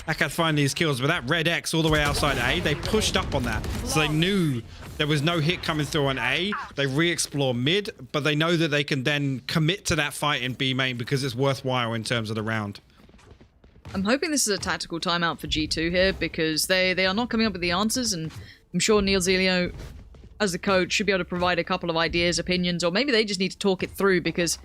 Takas finding these kills, but that red X all the way outside A, they pushed up on that. So they knew there was no hit coming through on A. They re-explore mid, but they know that they can then commit to that fight in B main because it's worthwhile in terms of the round. I'm hoping this is a tactical timeout for G2 here, because they are not coming up with the answers, and I'm sure Neil Zelio as the coach, should be able to provide a couple of ideas, opinions, or maybe they just need to talk it through because,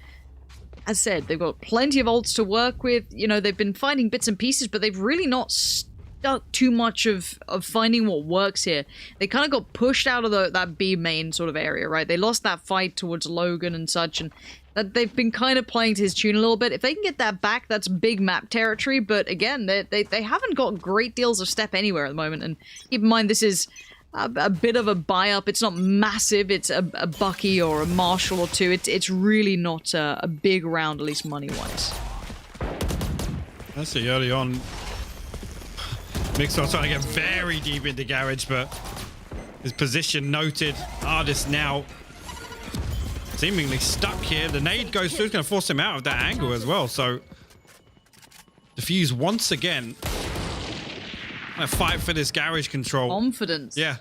as said, they've got plenty of ults to work with. You know, they've been finding bits and pieces, but they've really not stuck too much of finding what works here. They kind of got pushed out of that B main sort of area, right? They lost that fight towards Logan and such, and that they've been kind of playing to his tune a little bit. If they can get that back, that's big map territory, but again, they haven't got great deals of step anywhere at the moment, and keep in mind this is a bit of a buy-up. It's not massive. It's a Bucky or a Marshall or two. It's really not a big round, at least money-wise. I see early on. Mixwell trying to get very deep into Garage, but his position noted. Artist now seemingly stuck here. The nade goes through. It's going to force him out of that angle as well. So DFUSE once again. A fight for this Garage control. Confidence. Yeah,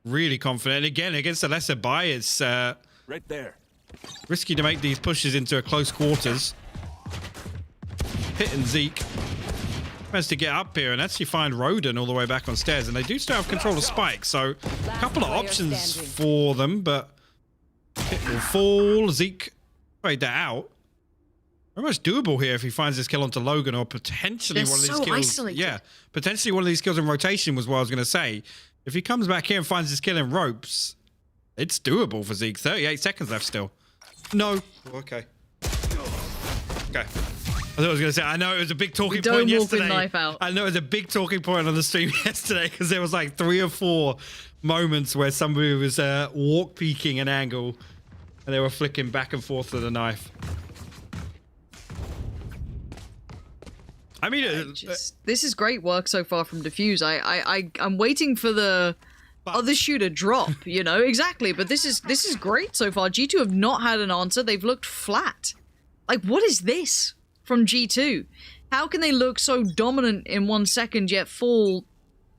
really confident. Again, against a lesser buy, it's right there. Risky to make these pushes into a close quarters. Pit and Zeke managed to get up here and actually find Roden all the way back on stairs, and they do still have control of Spike, so a couple of options for them, but Pit will fall. Zeke played that out. Very much doable here if he finds this kill onto Logan, or potentially They're one of these so kills. isolated. Yeah, potentially one of these kills in rotation was what I was going to say. If he comes back here and finds this kill in ropes, it's doable for Zeke. 38 seconds left still. No. Okay. Okay. I thought I was going to say, I know it was a big talking point yesterday. Knife out. I know it was a big talking point on the stream yesterday because there was like 3 or 4 moments where somebody was walk peeking an angle and they were flicking back and forth with the knife. I mean, this is great work so far from DFUSE. I'm waiting for the other shoe to drop, you know, exactly. But this is great so far. G2 have not had an answer. They've looked flat. Like, what is this from G2? How can they look so dominant in 1 second yet fall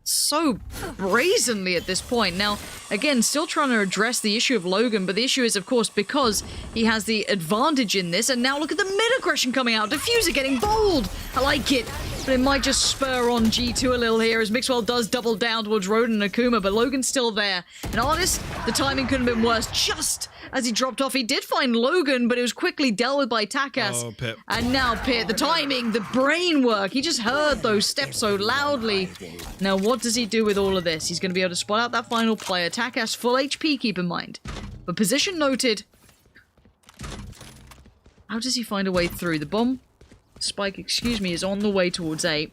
so brazenly at this point? Now, again, still trying to address the issue of Logan, but the issue is, of course, because he has the advantage in this, and now look at the mid-aggression coming out. DFUSE getting bold. I like it, but it might just spur on G2 a little here as Mixwell does double down towards Roden and Akuma, but Logan's still there. And Artist, the timing couldn't have been worse. Just as he dropped off, he did find Logan, but it was quickly dealt with by Takas. Oh, Pip. And now Pit, the timing, the brain work. He just heard those steps so loudly. Now, what does he do with all of this? He's going to be able to spot out that final player. Takas, full HP, keep in mind. But position noted. How does he find a way through? The bomb spike, excuse me, is on the way towards A.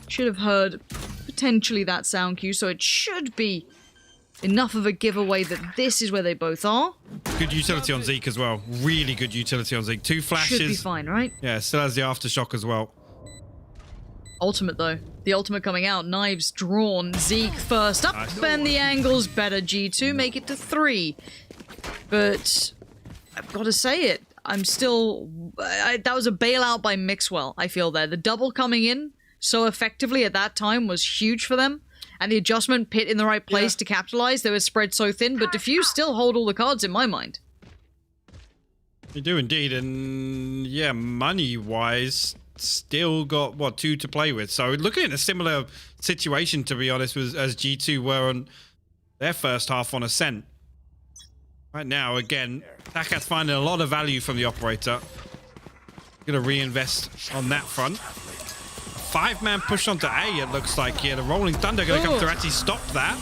Should have heard potentially that sound cue, so it should be enough of a giveaway that this is where they both are. Good utility on Zeke as well. Really good utility on Zeke. 2 flashes. Should be fine, right? Yeah, still has the aftershock as well. Ultimate, though. The ultimate coming out. Knives drawn. Zeke first up, Nice. and the angle's better. G2 make it to 3. But I've got to say it. I'm still... that was a bailout by Mixwell, I feel there. The double coming in so effectively at that time was huge for them. And the adjustment, Pit in the right place to capitalize. They were spread so thin, but DFUSE still hold all the cards in my mind. You do indeed, and yeah, money-wise, still got, what, 2 to play with. So looking at a similar situation, to be honest, as G2 were on their first half on Ascent. Right now, again, Takas finding a lot of value from the operator. Gonna reinvest on that front. 5-man push onto A, it looks like here. The Rolling Thunder gonna come through, actually stop that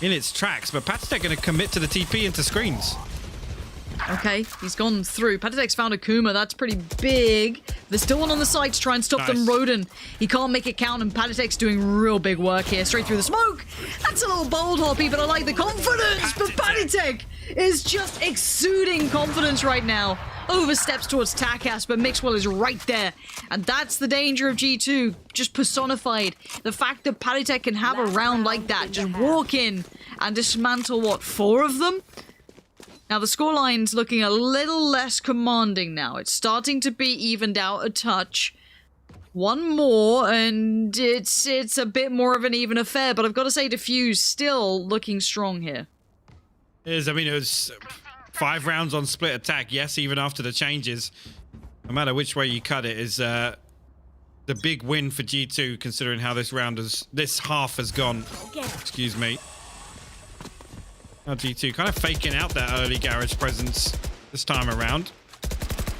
in its tracks, but Patek gonna commit to the TP into screens. Okay, he's gone through. Patatek's found Akuma. That's pretty big. There's still one on the side to try and stop them. Roden, he can't make it count, and Patatek's doing real big work here. Straight through the smoke. That's a little bold, Hoppy, but I like the confidence. But Patatek is just exuding confidence right now. Oversteps towards Takas, but Mixwell is right there. And that's the danger of G2, just personified. The fact that Patatek can have a round like that, just walk in and dismantle, what, 4 of them? Now, the scoreline's looking a little less commanding now. It's starting to be evened out a touch. One more, and it's a bit more of an even affair, but I've got to say DFUSE still looking strong here. It is, I mean, it was 5 rounds on split attack. Yes, even after the changes, no matter which way you cut it, is the big win for G2, considering how this half has gone. Excuse me. Now G2 kind of faking out that early garage presence this time around.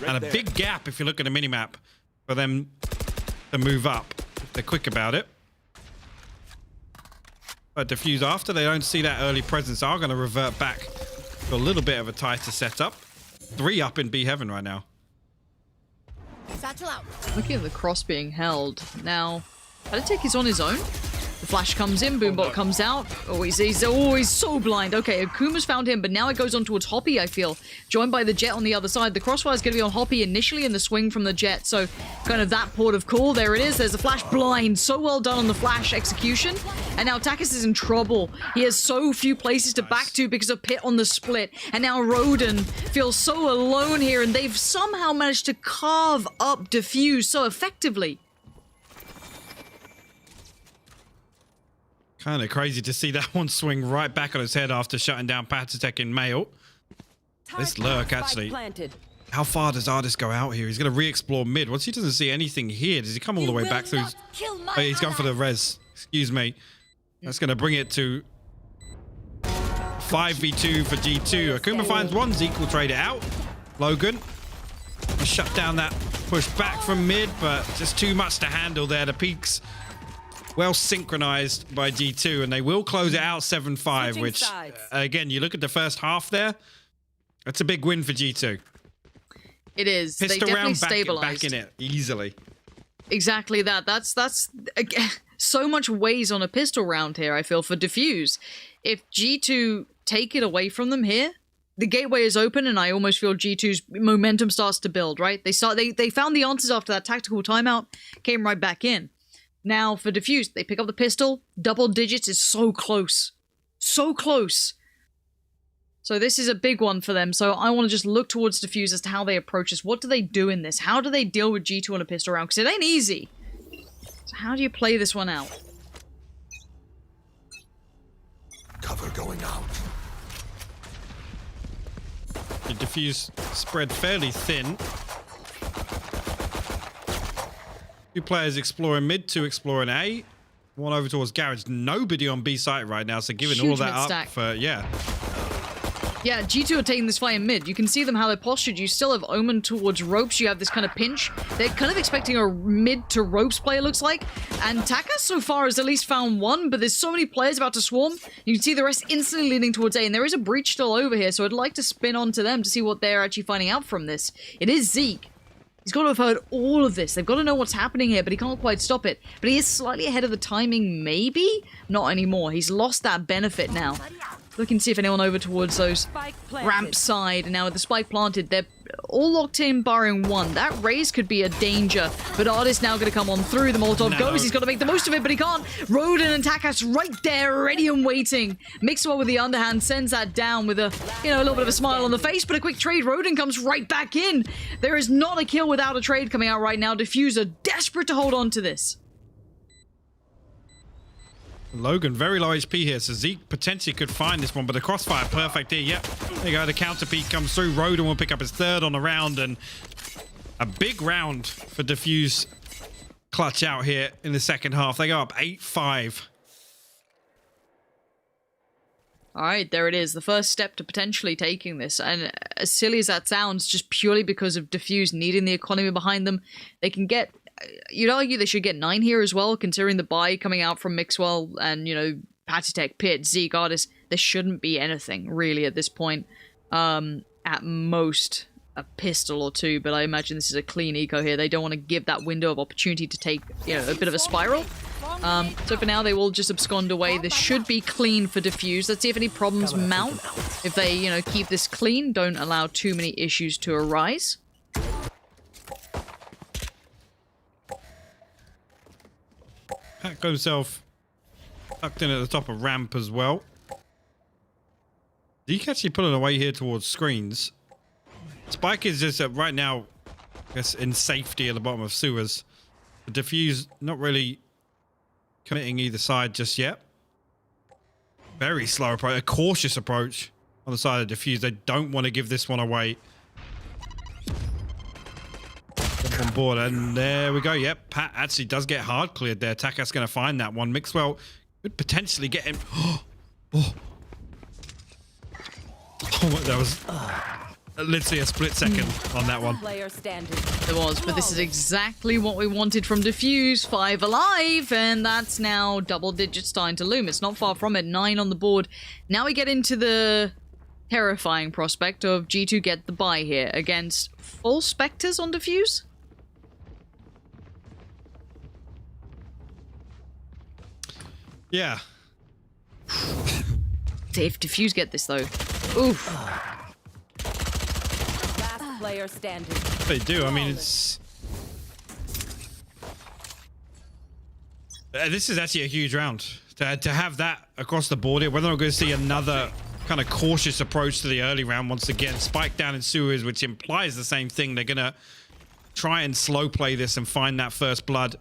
And a big gap, if you look at the minimap, for them to move up. If they're quick about it. But DFUSE, after they don't see that early presence, are going to revert back to a little bit of a tighter setup. 3 up in B heaven right now. Satchel out. Looking at the cross being held. Now, HASTAGS is on his own. The flash comes in, Boombot comes out. Oh, he's so blind. Okay, Akuma's found him, but now it goes on towards Hoppy, I feel. Joined by the Jet on the other side. The crossfire is going to be on Hoppy initially in the swing from the Jet, so kind of that port of call. There it is. There's the flash blind. So well done on the flash execution. And now HASTAGS is in trouble. He has so few places to back to because of Pit on the split. And now Roden feels so alone here, and they've somehow managed to carve up DFUSE so effectively. Kind of crazy to see that one swing right back on his head after shutting down Patatech in Mail. This lurk, actually. How far does Artist go out here? He's going to re-explore mid. Once he doesn't see anything here, does he come all the way back through? Oh, he's gone for the res. Excuse me. That's going to bring it to 5v2 for G2. Akuma finds one. Zeke will trade it out. Logan will shut down that push back from mid, but just too much to handle there. The peaks well synchronized by G2, and they will close it out 7-5, which, again, you look at the first half there, that's a big win for G2. It is. Pistol they definitely round stabilized. back in it easily. Exactly that. That's so much weighs on a pistol round here, I feel, for DFUSE. If G2 take it away from them here, the gateway is open, and I almost feel G2's momentum starts to build, right? They found the answers after that tactical timeout, came right back in. Now, for DFUSE, they pick up the pistol. Double digits is so close. So close. So this is a big one for them. So I want to just look towards DFUSE as to how they approach this. What do they do in this? How do they deal with G2 on a pistol round? Because it ain't easy. So how do you play this one out? Cover going out. The DFUSE spread fairly thin. 2 players exploring mid, 2 exploring A. 1 over towards garage. Nobody on B site right now, so giving all that up for, yeah. Yeah, G2 are taking this fight in mid. You can see them how they're postured. You still have Omen towards ropes. You have this kind of pinch. They're kind of expecting a mid to ropes play, it looks like. And Taka so far has at least found one, but there's so many players about to swarm. You can see the rest instantly leaning towards A, and there is a breach still over here, so I'd like to spin onto them to see what they're actually finding out from this. It is Zeke. He's got to have heard all of this. They've got to know what's happening here, but he can't quite stop it. But he is slightly ahead of the timing, maybe? Not anymore. He's lost that benefit now. Looking to see if anyone over towards those ramp side. And now with the spike planted, they're all locked in, barring one. That raise could be a danger. But Artist now going to come on through. The Molotov goes. He's got to make the most of it, but he can't. Roden and HASTAGS right there, ready and waiting. Mixwell with the underhand sends that down with a, a little bit of a smile on the face, but a quick trade. Roden comes right back in. There is not a kill without a trade coming out right now. DFUSE are desperate to hold on to this. Logan very low HP here, so Zeke potentially could find this one, but the crossfire perfect here. Yep, there you go. The counter peek comes through. Roden will pick up his 3rd on the round, and a big round for DFUSE clutch out here in the second half. They go up 8-5. All right, there it is. The first step to potentially taking this. And as silly as that sounds, just purely because of DFUSE needing the economy behind them, they can get... You'd argue they should get 9 here as well, considering the buy coming out from Mixwell and, Patatech, Pit, Zeke, Artist. There shouldn't be anything, really, at this point. At most, a pistol or 2, but I imagine this is a clean eco here. They don't want to give that window of opportunity to take, a bit of a spiral. So for now, they will just abscond away. This should be clean for DFUSE. Let's see if any problems mount. If they, keep this clean, don't allow too many issues to arise. Pat got himself tucked in at the top of ramp as well. Zeke actually pulling away here towards screens. Spike is just right now, I guess, in safety at the bottom of sewers. The DFUSE not really committing either side just yet. Very slow approach, a cautious approach on the side of DFUSE. They don't want to give this one away. board. And there we go. Yep, Pat actually does get hard cleared there. Taka's going to find that one. Mixwell could potentially get him. Oh, that was literally a split second on that one. Player standing. There was, but this is exactly what we wanted from DFUSE. 5 alive, and that's now double digits starting to loom. It's not far from it. 9 on the board. Now we get into the terrifying prospect of G2 get the bye here against full Spectres on DFUSE. Yeah. If DFUSE get this though, oof. Last player standing. They do. I mean, it's... this is actually a huge round. To have that across the board here, whether I'm going to see another kind of cautious approach to the early round once again. Spike down in sewers, which implies the same thing. They're going to try and slow play this and find that first blood.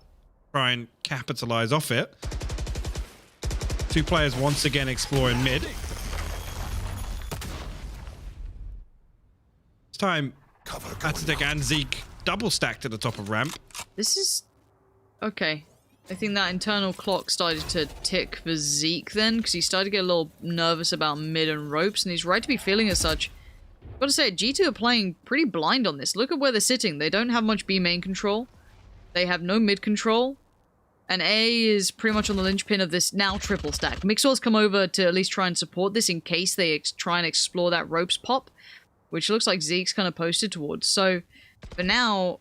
Try and capitalize off it. 2 players once again exploring mid. This time, HASTAGS and Zeke double stacked at the top of ramp. This is... okay. I think that internal clock started to tick for Zeke then, because he started to get a little nervous about mid and ropes, and he's right to be feeling as such. Gotta say, G2 are playing pretty blind on this. Look at where they're sitting. They don't have much B main control. They have no mid control. And A is pretty much on the linchpin of this now triple stack. Mixwell's come over to at least try and support this in case they try and explore that ropes pop, which looks like Zeke's kind of posted towards. So, for now,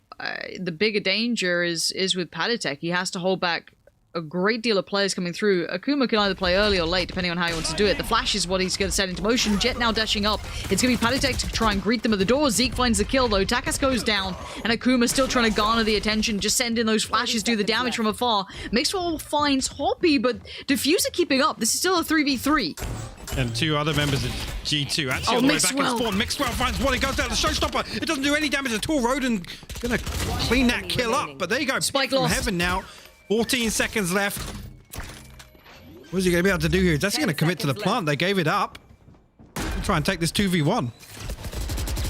the bigger danger is with Patatek. He has to hold back a great deal of players coming through. Akuma can either play early or late, depending on how he wants to do it. The flash is what he's going to set into motion. Jet now dashing up. It's going to be Patatek to try and greet them at the door. Zeke finds the kill, though. Takas goes down, and Akuma still trying to garner the attention. Just send in those flashes, do the damage from afar. Mixwell finds Hoppy, but DFUSE are keeping up. This is still a 3v3. And 2 other members of G2 actually all the way back in spawn. Mixwell finds one, he goes down the showstopper. It doesn't do any damage at all. Roden gonna clean that kill up, but there you go. Spike from lost. heaven now. 14 seconds left. What is he gonna be able to do here? He's actually gonna commit to the plant. They gave it up. We'll try and take this 2v1.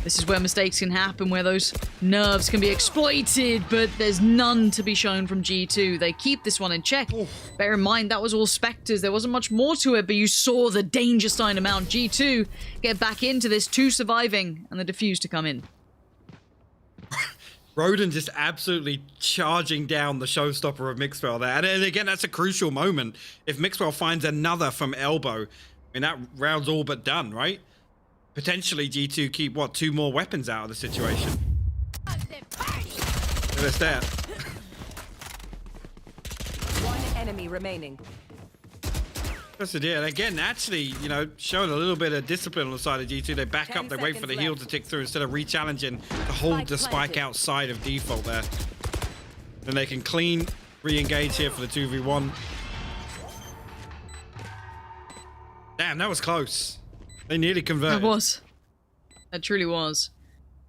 This is where mistakes can happen, where those nerves can be exploited, but there's none to be shown from G2. They keep this one in check. Bear in mind, that was all Spectres. There wasn't much more to it, but you saw the danger sign amount. G2 get back into this, 2 surviving, and the DFUSE to come in. Roden just absolutely charging down the showstopper of Mixwell there. And again, that's a crucial moment. If Mixwell finds another from elbow, I mean, that round's all but done, right? Potentially G2 keep, what, 2 more weapons out of the situation. There's that. One enemy remaining. That's it, yeah. And again, actually, you know, showing a little bit of discipline on the side of G2. They back up, they wait for the heal to tick through instead of re-challenging to hold the spike outside of default there. Then they can clean, re-engage here for the 2v1. Damn, that was close. They nearly converted. That was. That truly was.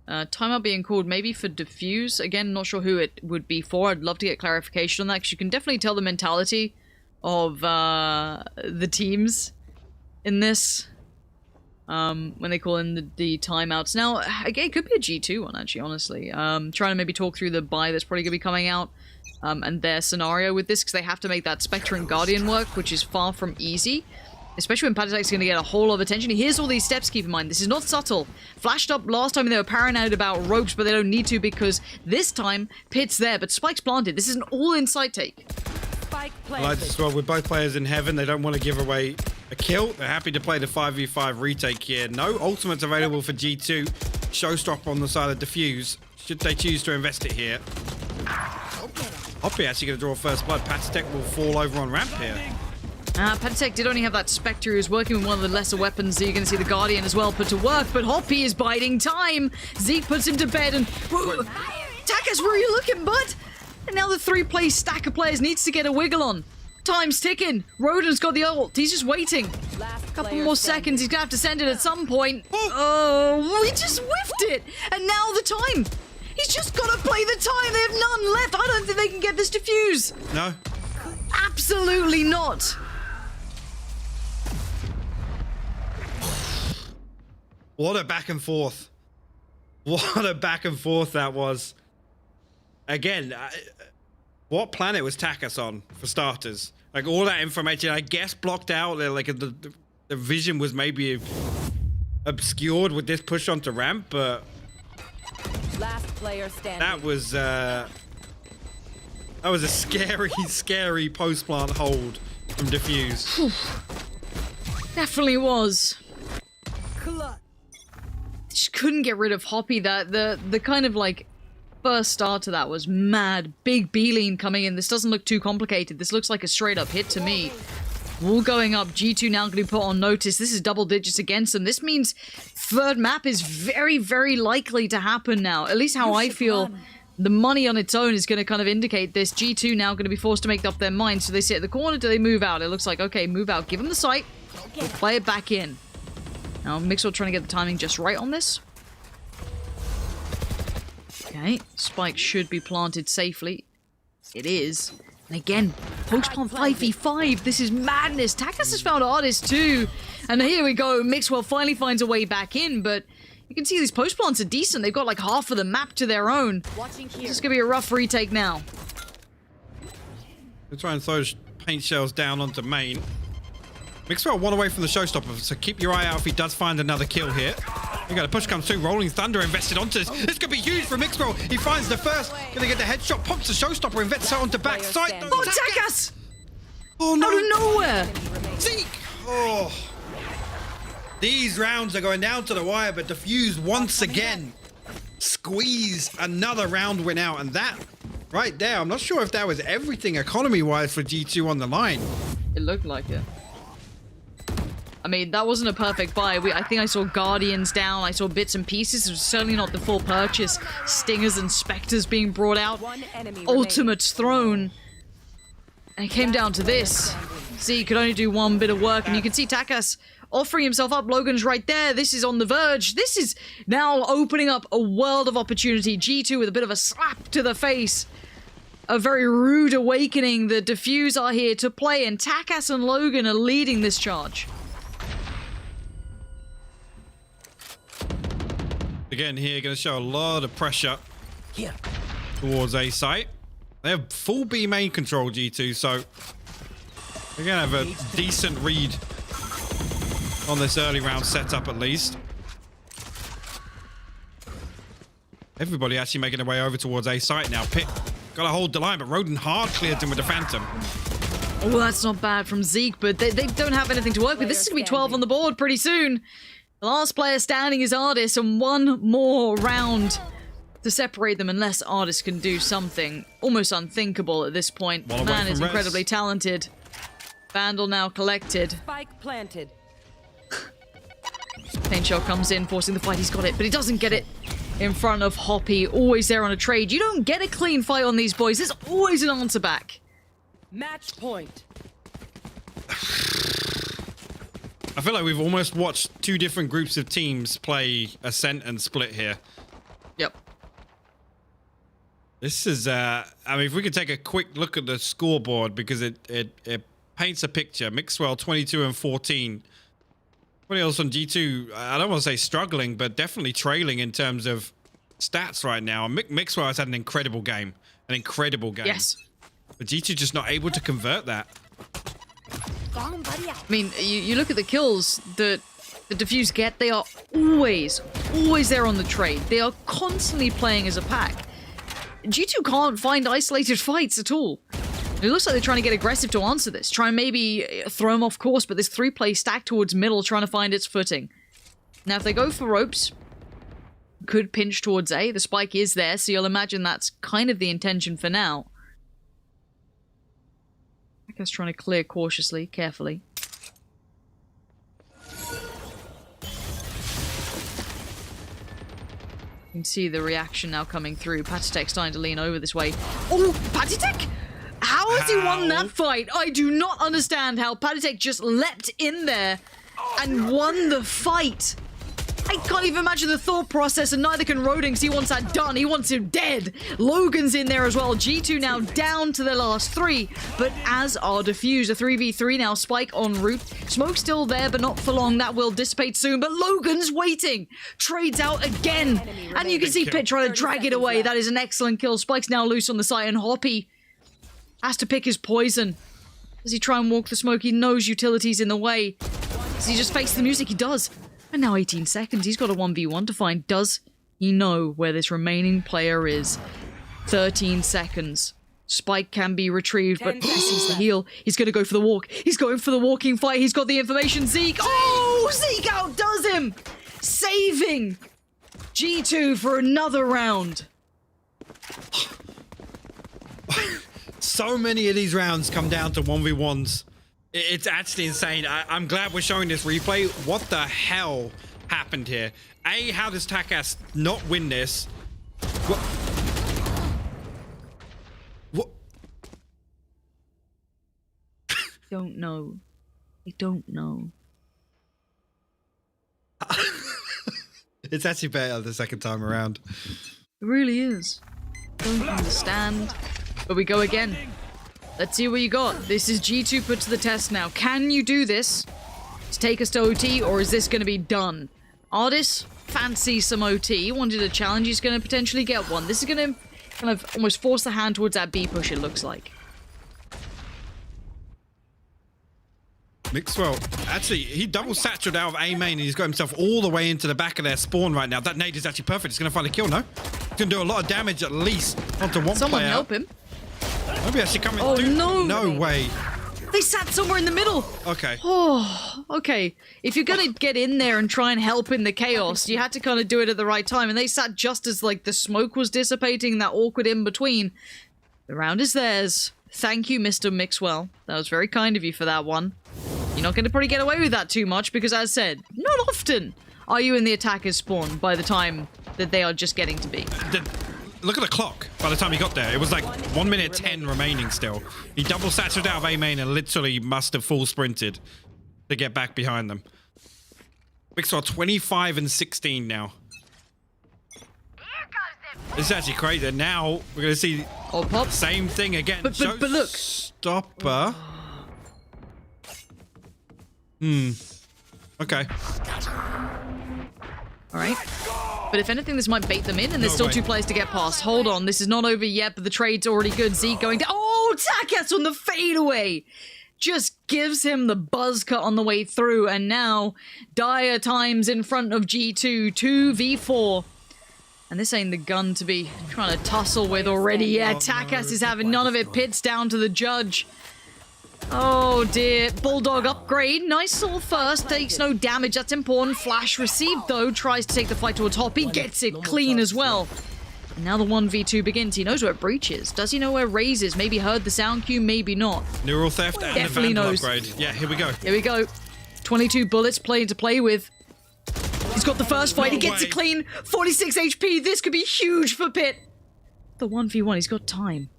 Timeout being called maybe for DFUSE. Again, not sure who it would be for. I'd love to get clarification on that, because you can definitely tell the mentality of the teams in this when they call in the timeouts. Now, again, it could be a G2 one, actually, honestly. Trying to maybe talk through the buy that's probably going to be coming out and their scenario with this, because they have to make that Spectre and Guardian work, which is far from easy. Especially when Patatek's going to get a whole lot of attention. Here's all these steps, keep in mind. This is not subtle. Flashed up last time, they were paranoid about ropes, but they don't need to, because this time, Pit's there, but Spike's planted. This is an all-inside take. Spike Like as well, with both players in heaven, they don't want to give away a kill. They're happy to play the 5v5 retake here. No ultimates available for G2. Showstopper on the side of DFUSE. Should they choose to invest it here? Hoppy actually going to draw first blood. Patatek will fall over on ramp here. Patatek did only have that Spectre who's working with one of the lesser weapons. So you're going to see the Guardian as well put to work, but Hoppy is biding time. Zeke puts him to bed and... Takas, where are you looking, bud? And now the 3-play stack of players needs to get a wiggle on. Time's ticking. Roden's got the ult. He's just waiting. A couple more seconds. He's going to have to send it at some point. Oh, we just whiffed it. And now the time. He's just got to play the time. They have none left. I don't think they can get this DFUSE. No. Absolutely not. What a back and forth. What a back and forth that was. again, what planet was Takas on, for starters? Like, all that information, I guess, blocked out. Like, the vision was maybe obscured with this push onto ramp, but Last player standing. that was a scary post-plant hold from DFUSE. Definitely was. Just couldn't get rid of Hoppy. That the kind of like first start to that was mad. Big B-lean coming in. This doesn't look too complicated. This looks like a straight up hit to me. Wall going up. G2 now going to be put on notice. This is double digits against them. This means third map is very, very likely to happen now. At least how I feel. The money on its own is going to kind of indicate this. G2 now going to be forced to make up their mind. So they sit at the corner. Do they move out? It looks like, okay, move out. Give them the sight. Play it back in. Now, Mixwell trying to get the timing just right on this. Okay, Spike should be planted safely. It is. And again, post-plant 5v5. This is madness. Takas has found Artist too. And here we go. Mixwell finally finds a way back in, but you can see these post-plants are decent. They've got like half of the map to their own. This is going to be a rough retake now. They're trying to throw paint shells down onto main. Mixwell one away from the showstopper, so keep your eye out if he does find another kill here. You got a push comes through, Rolling Thunder invested onto this. This could be huge for Mixwell. He finds the first, gonna get the headshot, pops the showstopper, invests onto back side. Oh, Takas! Oh no! Out of nowhere! Zeke! Oh. These rounds are going down to the wire, but DFUSE once again squeeze another round win out, and that right there, I'm not sure if that was everything economy-wise for G2 on the line. It looked like it. I mean, that wasn't a perfect buy. I think I saw Guardians down. I saw bits and pieces. It was certainly not the full purchase. Stingers and Spectres being brought out. Ultimate's thrown. And it came down to this. Z could only do one bit of work. And you can see Takas offering himself up. Logan's right there. This is on the verge. This is now opening up a world of opportunity. G2 with a bit of a slap to the face. A very rude awakening. The DFUSE are here to play. And Takas and Logan are leading this charge. Again, here, going to show a lot of pressure towards A site. They have full B main control, G2, so they're going to have a decent read on this early round setup, at least. Everybody actually making their way over towards A site now. Pitt got to hold the line, but Roden hard cleared him with the Phantom. Oh, that's not bad from Zeke, but they don't have anything to work with. This is going to be 12 on the board pretty soon. The last player standing is Artist, and one more round to separate them unless Artist can do something almost unthinkable at this point. Man is incredibly talented. Vandal now collected. Spike planted. Paint Shell comes in, forcing the fight. He's got it, but he doesn't get it in front of Hoppy. Always there on a trade. You don't get a clean fight on these boys. There's always an answer back. Match point. I feel like we've almost watched two different groups of teams play Ascent and Split here. Yep. This is, I mean, if we could take a quick look at the scoreboard, because it paints a picture. Mixwell 22 and 14. Everybody else on G2, I don't want to say struggling, but definitely trailing in terms of stats right now. Mixwell has had an incredible game. An incredible game. Yes. But G2 just not able to convert that. I mean, you look at the kills that the DFUSE get, they are always there on the trade. They are constantly playing as a pack. G2 can't find isolated fights at all. It looks like they're trying to get aggressive to answer this. Try and maybe throw them off course, but this 3-play stack towards middle trying to find its footing. Now, if they go for ropes, could pinch towards A. The spike is there, so you'll imagine that's kind of the intention for now. I guess trying to clear cautiously, carefully. You can see the reaction now coming through. Patitek starting to lean over this way. Oh, Patitek! How has he won that fight? I do not understand how Patitek just leapt in there and won the fight. I can't even imagine the thought process, and neither can Rodings. He wants that done. He wants him dead. Logan's in there as well. G2 now down to their last 3, but as are DFUSE. A 3v3 now. Spike en route. Smoke still there, but not for long. That will dissipate soon, but Logan's waiting. Trades out again. And you can see Pit trying to drag it away. That is an excellent kill. Spike's now loose on the site, and Hoppy has to pick his poison. Does he try and walk the smoke? He knows utility's in the way. Does he just face the music? He does. And now 18 seconds. He's got a 1v1 to find. Does he know where this remaining player is? 13 seconds. Spike can be retrieved, but he sees the heal. He's going to go for the walk. He's going for the walking fight. He's got the information. Zeke. Oh, Zeke outdoes him. Saving G2 for another round. So many of these rounds come down to 1v1s. It's actually insane. I'm glad we're showing this replay. What the hell happened here? A, how does TACAS not win this? What? Don't know. I don't know. It's actually better the second time around. It really is. Don't understand. But we go again. Let's see what you got. This is G2 put to the test now. Can you do this to take us to OT, or is this going to be done? Artis fancies some OT. He wanted a challenge. He's going to potentially get one. This is going to kind of almost force the hand towards that B push, it looks like. Mixwell, actually, he double satchelled out of A main, and he's got himself all the way into the back of their spawn right now. That nade is actually perfect. He's going to find a kill, no? He's going to do a lot of damage at least onto one Someone player. help him. Maybe actually coming. Oh, no. No way. They sat somewhere in the middle. Okay. Oh, okay. If you're going to get in there and try and help in the chaos, you had to kind of do it at the right time. And they sat just as, like, the smoke was dissipating, that awkward in-between. The round is theirs. Thank you, Mr. Mixwell. That was very kind of you for that one. You're not going to probably get away with that too much because, as said, not often are you in the attacker's spawn by the time that they are just getting to be. Look at the clock. By the time he got there, it was like 1 minute 10 remaining still. He double satched out of A main and literally must have full sprinted to get back behind them. Mixwell 25 and 16 now. This is actually crazy. Now we're going to see pop. Same thing again. But look. Stopper. Okay. All right. But if anything, this might bait them in, and there's still 2 players to get past. Hold on, this is not over yet, but the trade's already good. Zeke going down. Oh, TACAS on the fadeaway! Just gives him the buzz cut on the way through, and now dire times in front of G2, 2v4. And this ain't the gun to be trying to tussle with already. Yeah, TACAS is having none of it. Pits down to the judge. Oh dear. Bulldog upgrade. Nice little first. Takes no damage. That's important. Flash received though. Tries to take the fight towards Hoppy. Gets it clean as well. And now the 1v2 begins. He knows where Breach is. Does he know where Raze is? Maybe heard the sound cue. Maybe not. Neural theft and Definitely the Vandal knows. upgrade. Yeah, here we go. Here we go. 22 bullets playing to play with. He's got the first fight. No He gets way. it clean. 46 HP. This could be huge for Pit. The 1v1. He's got time.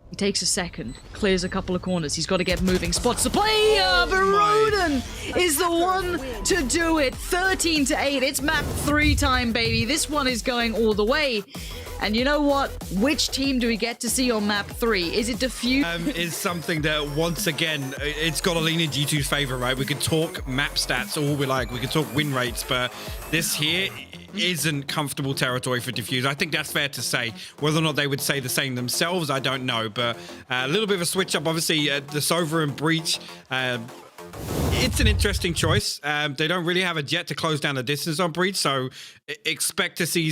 He takes a second, clears a couple of corners. He's got to get moving. Spots the play. Veroden is the one to do it. 13 to 8. It's map 3 time, baby. This one is going all the way. And you know what? Which team do we get to see on map 3? Is it DFUSE? Is something that, once again, it's got to lean in G2's favor, right? We could talk map stats all we like. We could talk win rates, but this here isn't comfortable territory for DFUSE. I think that's fair to say. Whether or not they would say the same themselves, I don't know. But a little bit of a switch up, obviously, the Sova and Breach. It's an interesting choice. They don't really have a jet to close down the distance on Breach, so expect to see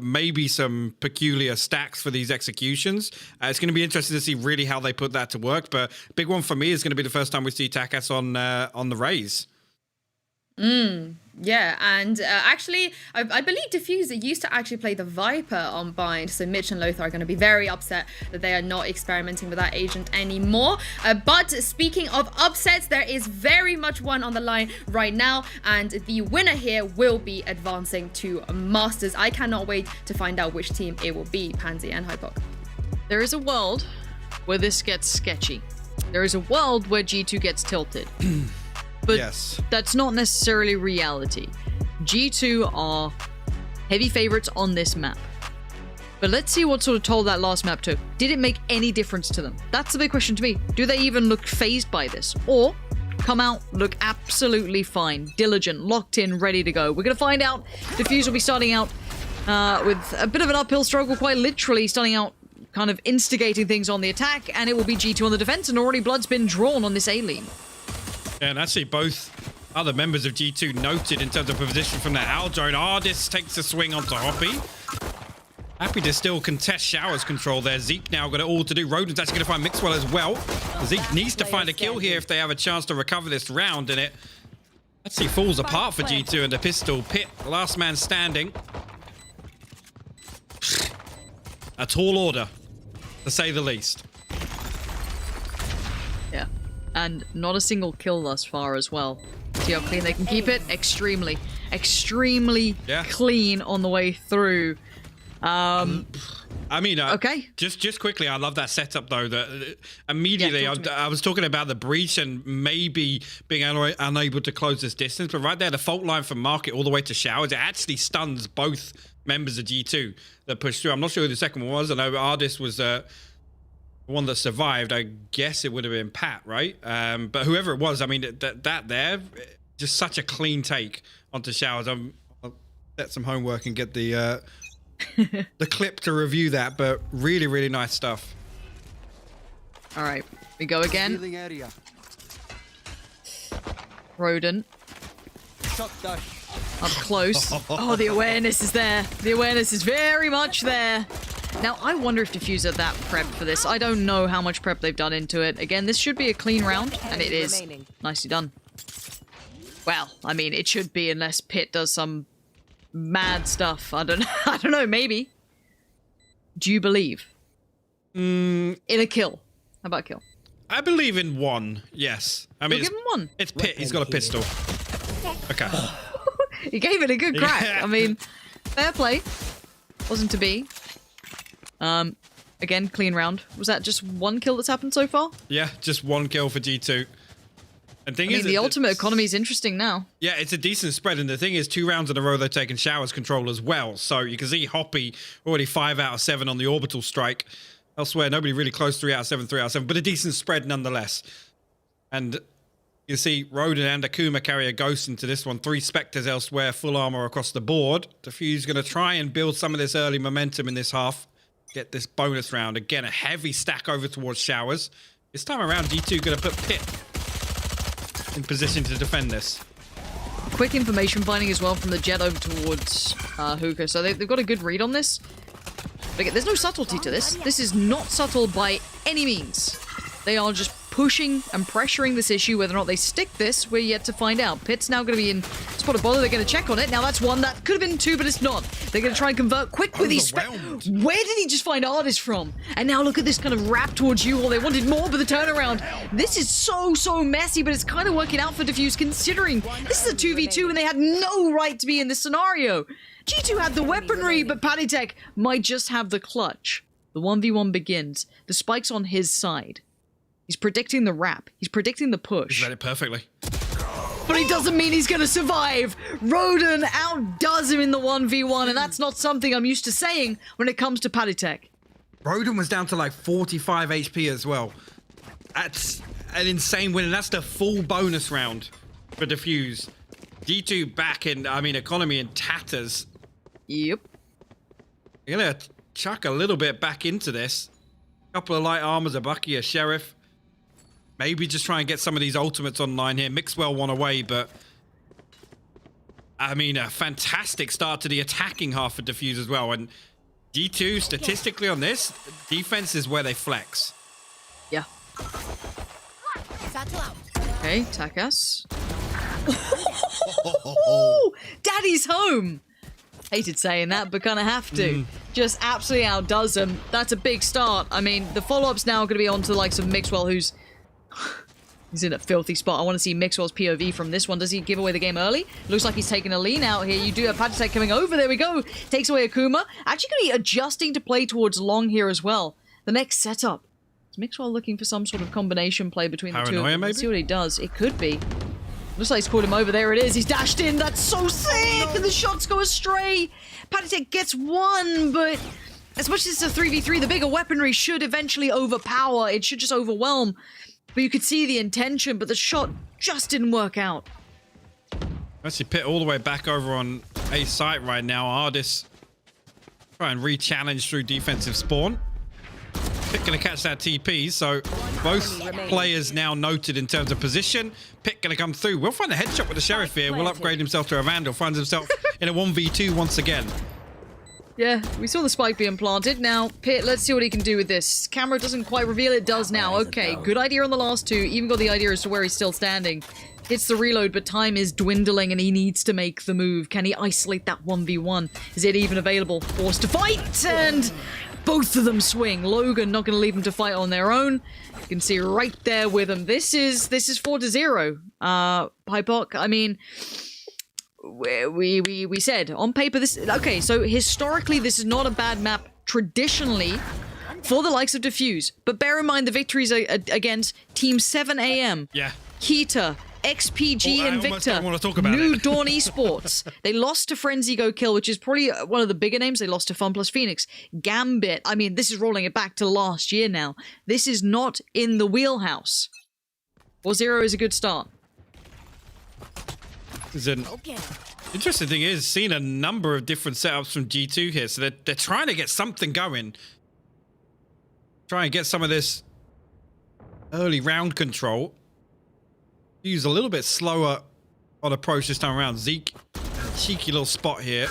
maybe some peculiar stacks for these executions. It's going to be interesting to see really how they put that to work. But big one for me is going to be the first time we see TACAS on the Raze. Yeah, and actually, I believe DFUSE used to actually play the Viper on Bind, so Mitch and Lothar are going to be very upset that they are not experimenting with that agent anymore. But speaking of upsets, there is very much one on the line right now, and the winner here will be advancing to Masters. I cannot wait to find out which team it will be, Pansy and Hypok. There is a world where this gets sketchy. There is a world where G2 gets tilted. But Yes. that's not necessarily reality. G2 are heavy favorites on this map. But let's see what sort of toll that last map took. Did it make any difference to them? That's the big question to me. Do they even look phased by this? Or come out, look absolutely fine, diligent, locked in, ready to go? We're going to find out. DFUSE will be starting out with a bit of an uphill struggle, quite literally starting out kind of instigating things on the attack, and it will be G2 on the defense, and already blood's been drawn on this A-lane. Yeah, and actually both other members of G2 noted in terms of position from that Owl drone. Ardis takes a swing onto Hoppy. Happy to still contest Shower's control there. Zeke now got it all to do. Rodent's actually going to find Mixwell as well. Zeke needs to find a kill here if they have a chance to recover this round, and it actually falls apart for G2 and the pistol. Pit, the last man standing. A tall order, to say the least. Yeah, and not a single kill thus far as well. See how clean they can keep it? Extremely clean on the way through. I mean, okay. Just quickly, I love that setup though. That immediately, I was talking about the breach and maybe being unable to close this distance, but right there, the fault line from Market all the way to Showers, it actually stuns both members of G2 that pushed through. I'm not sure who the second one was. I know Ardis was the one that survived. I guess it would have been Pat, right? But whoever it was, I mean, that there, just such a clean take onto Showers. I'll set some homework and get the the clip to review that, but really nice stuff. All right, we go again. Rodent. Up close. Oh, the awareness is there. The awareness is very much there. Now, I wonder if DFUSE are that prepped for this. I don't know how much prep they've done into it. Again, this should be a clean round, and it is. Nicely done. Well, I mean, it should be unless Pit does some mad stuff. I don't know, maybe. Do you believe? In a kill. How about a kill? I believe in one, yes. I mean, give him one. It's Pit, he's got a pistol. Okay. He gave it a good crack. Yeah. I mean, fair play. Wasn't to be. Again, clean round. Was that just one kill that's happened so far? Yeah, just one kill for G2. And thing is, the ultimate economy is interesting now. Yeah, it's a decent spread, and the thing is, 2 rounds in a row they're taking Showers control as well. So you can see Hoppy already 5 out of 7 on the orbital strike. Elsewhere, nobody really close 3 out of 7, 3 out of 7, but a decent spread nonetheless. And you see Rodent and Akuma carry a ghost into this one. 3 Spectres elsewhere, full armor across the board. DFUSE going to try and build some of this early momentum in this half. Get this bonus round. Again, a heavy stack over towards Showers. This time around, G2 going to put Pit in position to defend this. Quick information finding as well from the jet over towards Hookah. So they've got a good read on this. But again, there's no subtlety to this. This is not subtle by any means. They are just pushing and pressuring this issue. Whether or not they stick this, we're yet to find out. Pit's now going to be in spot of bother. They're going to check on it. Now that's one that could have been 2, but it's not. They're going to try and convert quick with these. Where did he just find Ardis from? And now look at this kind of wrap towards you. All they wanted more, but the turnaround. This is so messy, but it's kind of working out for DFUSE considering this is a 2v2 and they had no right to be in this scenario. G2 had the weaponry, but Patitech might just have the clutch. The 1v1 begins. The spike's on his side. He's predicting the wrap. He's predicting the push. He's read it perfectly. But he doesn't mean he's going to survive. Rodent outdoes him in the 1v1, and that's not something I'm used to saying when it comes to Patitech. Rodent was down to like 45 HP as well. That's an insane win, and that's the full bonus round for DFUSE. G2 back in, I mean, economy in tatters. Yep. You're going to chuck a little bit back into this. Couple of light armors, a Bucky, a Sheriff. Maybe just try and get some of these ultimates online here. Mixwell one away, but I mean, a fantastic start to the attacking half for DFUSE as well. And G2, statistically on this, defense is where they flex. Yeah. Okay, Takas. Daddy's home. Hated saying that, but kind of have to. Just absolutely outdoes them. That's a big start. I mean, the follow-up's now going to be on to the likes of Mixwell, who's he's in a filthy spot. I want to see Mixwell's POV from this one. Does he give away the game early? Looks like he's taking a lean out here. You do have Patitech coming over. There we go. Takes away Akuma. Actually going to be adjusting to play towards long here as well. The next setup. Is Mixwell looking for some sort of combination play between the two? Paranoia, maybe? Let's see what he does. It could be. Looks like he's called him over. There it is. He's dashed in. That's so sick. And the shots go astray. Patitech gets one, but as much as it's a 3v3, the bigger weaponry should eventually overpower. It should just overwhelm. But you could see the intention, but the shot just didn't work out. Actually, Pit all the way back over on A site right now. Ardis try and re-challenge through defensive spawn. Pit gonna catch that TP, so both players now noted in terms of position. Pit gonna come through. We'll find a headshot with the Sheriff here. Will upgrade himself to a Vandal. Finds himself in a 1v2 once again. Yeah, we saw the spike being planted. Now, Pit, let's see what he can do with this. Camera doesn't quite reveal it. Does now. Okay, good idea on the last two. Even got the idea as to where he's still standing. Hits the reload, but time is dwindling and he needs to make the move. Can he isolate that 1v1? Is it even available? Forced to fight, and both of them swing. Logan not going to leave them to fight on their own. You can see right there with them. This is 4-0. Hypoc, I mean, we said on paper this. Okay, so historically this is not a bad map traditionally for the likes of DFUSE, but bear in mind the victories are against Team 7am. Yeah. Kita, XPG, I and almost Victor. don't want to talk about New it. Dawn Esports. They lost to Frenzy Go Kill, which is probably one of the bigger names. They lost to Fun Plus Phoenix. Gambit. I mean, this is rolling it back to last year now. This is not in the wheelhouse. 4-0 is a good start. Is an interesting thing is seeing a number of different setups from G2 here, so they're trying to get something going. Try and get some of this early round control. Use a little bit slower on approach this time around. Zeke, cheeky little spot here.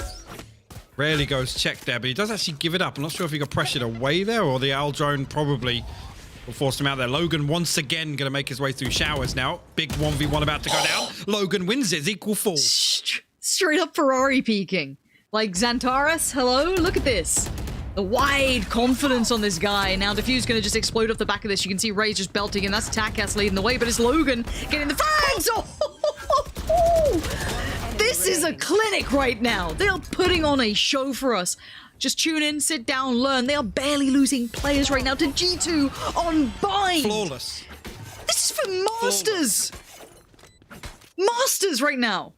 Rarely goes check there, but he does actually give it up. I'm not sure if he got pressured away there or the owl drone probably will force him out there. Logan once again going to make his way through showers now. Big 1v1 about to go down. Logan wins it. Zeke will fall. Straight up Ferrari peeking. Like Xantares, hello? Look at this. The wide confidence on this guy. Now DFUSE going to just explode off the back of this. You can see Ray's just belting, and that's TACAS leading the way, but it's Logan getting the frags! Oh! This is a clinic right now. They are putting on a show for us. Just tune in, sit down, learn. They are barely losing players right now to G2 on Bind. Flawless. This is for Masters. Masters right now.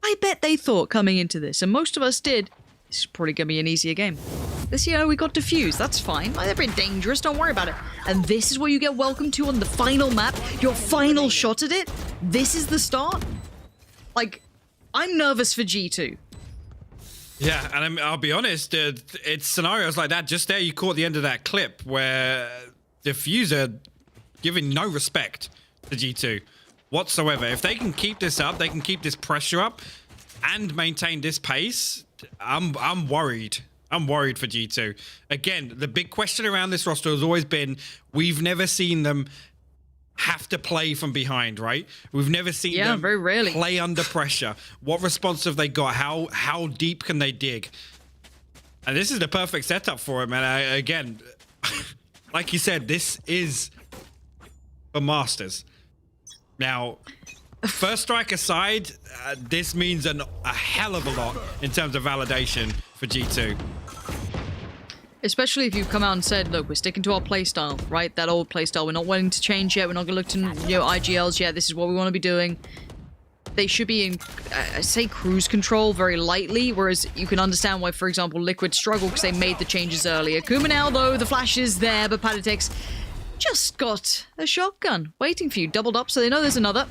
I bet they thought coming into this, and most of us did, this is probably going to be an easier game. This year we got DFUSE, that's fine. Like, they're a bit dangerous, don't worry about it. And this is what you get welcomed to on the final map, your final shot at it. This is the start. Like, I'm nervous for G2. Yeah, and I'll be honest, it's scenarios like that. Just there, you caught the end of that clip where DFUSE are giving no respect to G2 whatsoever. If they can keep this up, they can keep this pressure up and maintain this pace, I'm worried. I'm worried for G2. Again, the big question around this roster has always been, we've never seen them have to play from behind, right? We've never seen them very rarely play under pressure. What response have they got? How deep can they dig? And this is the perfect setup for it, man. Again, like you said, this is for Masters. Now, First Strike aside, this means a hell of a lot in terms of validation for G2. Especially if you've come out and said, look, we're sticking to our playstyle, right? That old playstyle. We're not willing to change yet. We're not going to look to, IGLs yet. This is what we want to be doing. They should be in, I say cruise control very lightly, whereas you can understand why, for example, Liquid struggle because they made the changes earlier. Kumanel, though, the flash is there, but Patitech's just got a shotgun waiting for you. Doubled up, so they know there's another.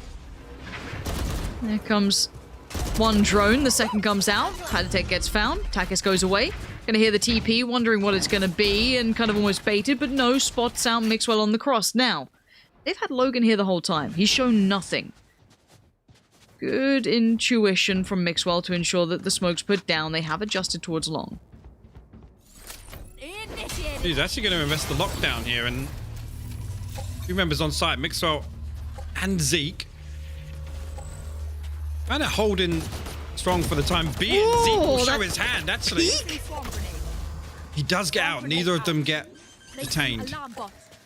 There comes one drone. The second comes out. Patitech gets found. TACAS goes away. Gonna hear the TP, wondering what it's gonna be, and kind of almost baited, but no, spots out Mixwell on the cross. Now, they've had Logan here the whole time. He's shown nothing. Good intuition from Mixwell to ensure that the smoke's put down. They have adjusted towards long. He's actually going to invest the lockdown here, and two members on site, Mixwell and Zeke. Kind of holding strong for the time being. Ooh, Zeke will show his hand, actually. He does get out. Neither of them get detained.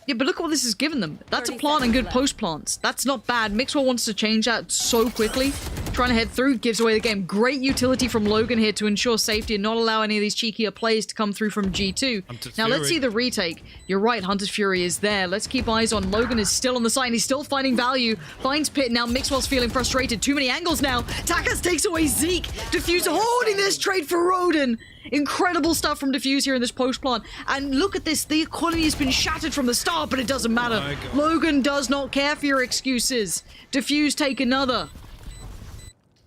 Yeah, but look what this has given them. That's a plant and good post plants. That's not bad. Mixwell wants to change that so quickly. Trying to head through, gives away the game. Great utility from Logan here to ensure safety and not allow any of these cheekier plays to come through from G2. Now let's see the retake. You're right, Hunter's Fury is there. Let's keep eyes on Logan is still on the side and he's still finding value. Finds Pit now. Mixwell's feeling frustrated. Too many angles now. Takas takes away Zeke. DFUSE holding this trade for Roden. Incredible stuff from DFUSE here in this post plant. And look at this. The economy has been shattered from the start, but it doesn't matter. Logan does not care for your excuses. DFUSE take another.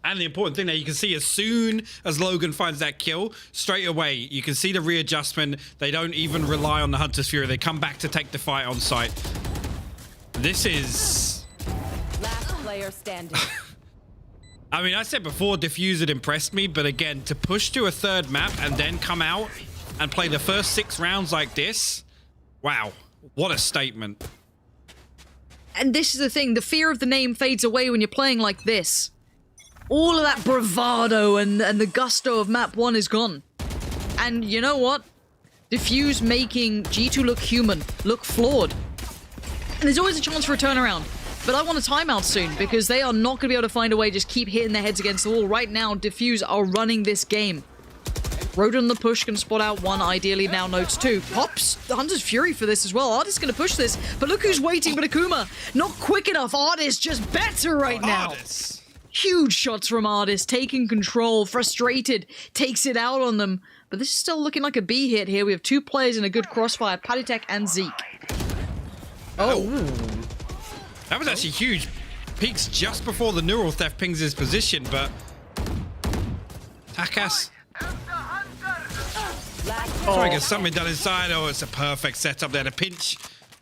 And the important thing there, you can see as soon as Logan finds that kill, straight away, you can see the readjustment. They don't even rely on the Hunter's Fury. They come back to take the fight on site. This is... Last player standing. I mean, I said before, DFUSE had impressed me, but again, to push to a third map and then come out and play the first 6 rounds like this, wow, what a statement. And this is the thing, the fear of the name fades away when you're playing like this. All of that bravado and the gusto of map 1 is gone. And you know what? DFUSE making G2 look human, look flawed. And there's always a chance for a turnaround. But I want a timeout soon, because they are not going to be able to find a way, just keep hitting their heads against the wall. Right now, DFUSE are running this game. Roden on the push can spot out 1, ideally now notes 2. Pops Hunter's Fury for this as well. Artist going to push this, but look who's waiting, but Akuma. Not quick enough. Artist just better right now. Artist. Huge shots from Artist, taking control, frustrated, takes it out on them. But this is still looking like a B hit here. We have 2 players in a good crossfire, Patitek and Zeke. Oh. That was actually huge. Peaks just before the neural theft pings his position, but Takas trying to get something done inside. Oh, it's a perfect setup there to pinch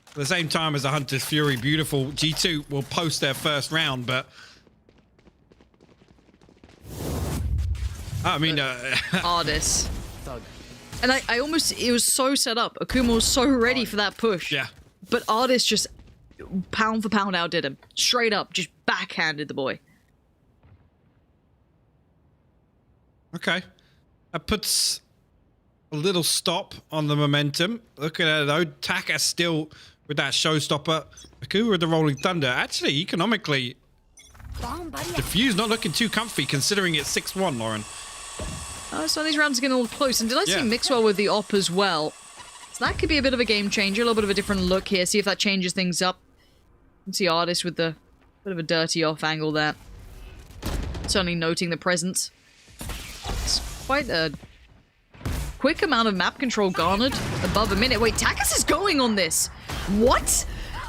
at the same time as the Hunter's Fury. Beautiful. G2 will post their first round, but I mean, Artist. And I almost, it was so set up. Akuma was so ready for that push. Yeah. But Artist just pound for pound outdid him. Straight up, just backhanded the boy. Okay. That puts a little stop on the momentum. Look at that though. Taka still with that showstopper. Akuma with the Rolling Thunder. Actually, economically, DFUSE not looking too comfy considering it's 6-1, Lauren. So these rounds are getting a little close. And did I see Mixwell with the op as well? So that could be a bit of a game changer. A little bit of a different look here. See if that changes things up. You can see Artist with the bit of a dirty off angle there. Certainly noting the presence. It's quite a quick amount of map control garnered. Above a minute. Wait, Takas is going on this. What?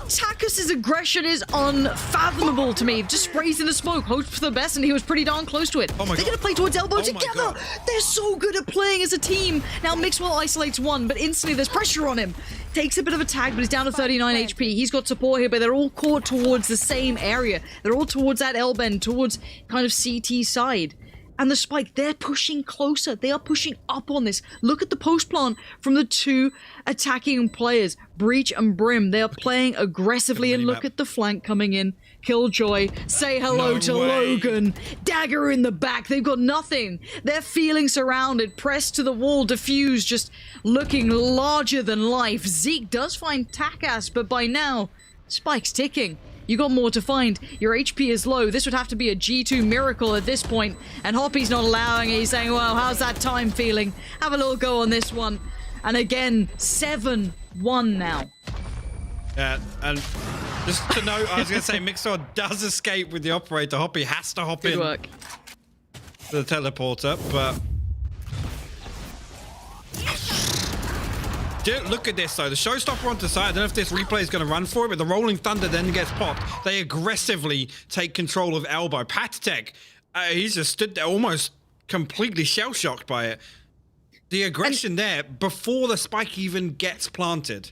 Takas' aggression is unfathomable to me. Just sprays in the smoke, hopes for the best, and he was pretty darn close to it. Oh my God. They're going to play towards elbow together. They're so good at playing as a team. Now Mixwell isolates 1, but instantly there's pressure on him. Takes a bit of a tag, but he's down to 39 HP. He's got support here, but they're all caught towards the same area. They're all towards that L-bend, towards kind of CT side. And the spike, they're pushing closer. They are pushing up on this. Look at the post plant from the 2 attacking players. Breach and Brim, they are playing aggressively. And look at the flank coming in. Killjoy, say hello to Logan. Dagger in the back. They've got nothing. They're feeling surrounded, pressed to the wall. DFUSE just looking larger than life. Zeke does find Takas, but by now, spike's ticking. You got more to find. Your HP is low. This would have to be a G2 miracle at this point. And Hoppy's not allowing it. He's saying, well, how's that time feeling? Have a little go on this one. And again, 7-1 now. Yeah, and just to note, I was going to say, Mixwell does escape with the operator. Hoppy has to hop in. Good work. The teleporter, but... Look at this though, the showstopper onto the side. I don't know if this replay is going to run for it, but the Rolling Thunder then gets popped. They aggressively take control of elbow. Patitek, he's just stood there almost completely shell-shocked by it. The aggression there before the spike even gets planted.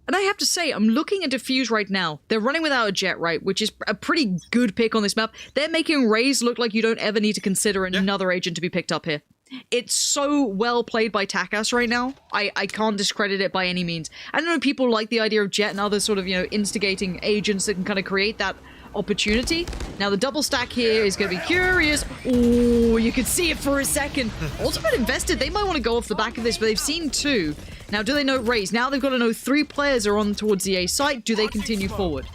And I have to say, I'm looking at DFUSE right now. They're running without a jet, right? Which is a pretty good pick on this map. They're making Raze look like you don't ever need to consider another agent to be picked up here. It's so well played by Takas right now. I can't discredit it by any means. I don't know, people like the idea of Jet and other sort of, you know, instigating agents that can kind of create that opportunity. Now the double stack here is going to be curious. Oh, you could see it for a second. Ultimate invested. They might want to go off the back of this, but they've seen 2. Now, do they know Raze? Now they've got to know 3 players are on towards the A site. Do they continue forward?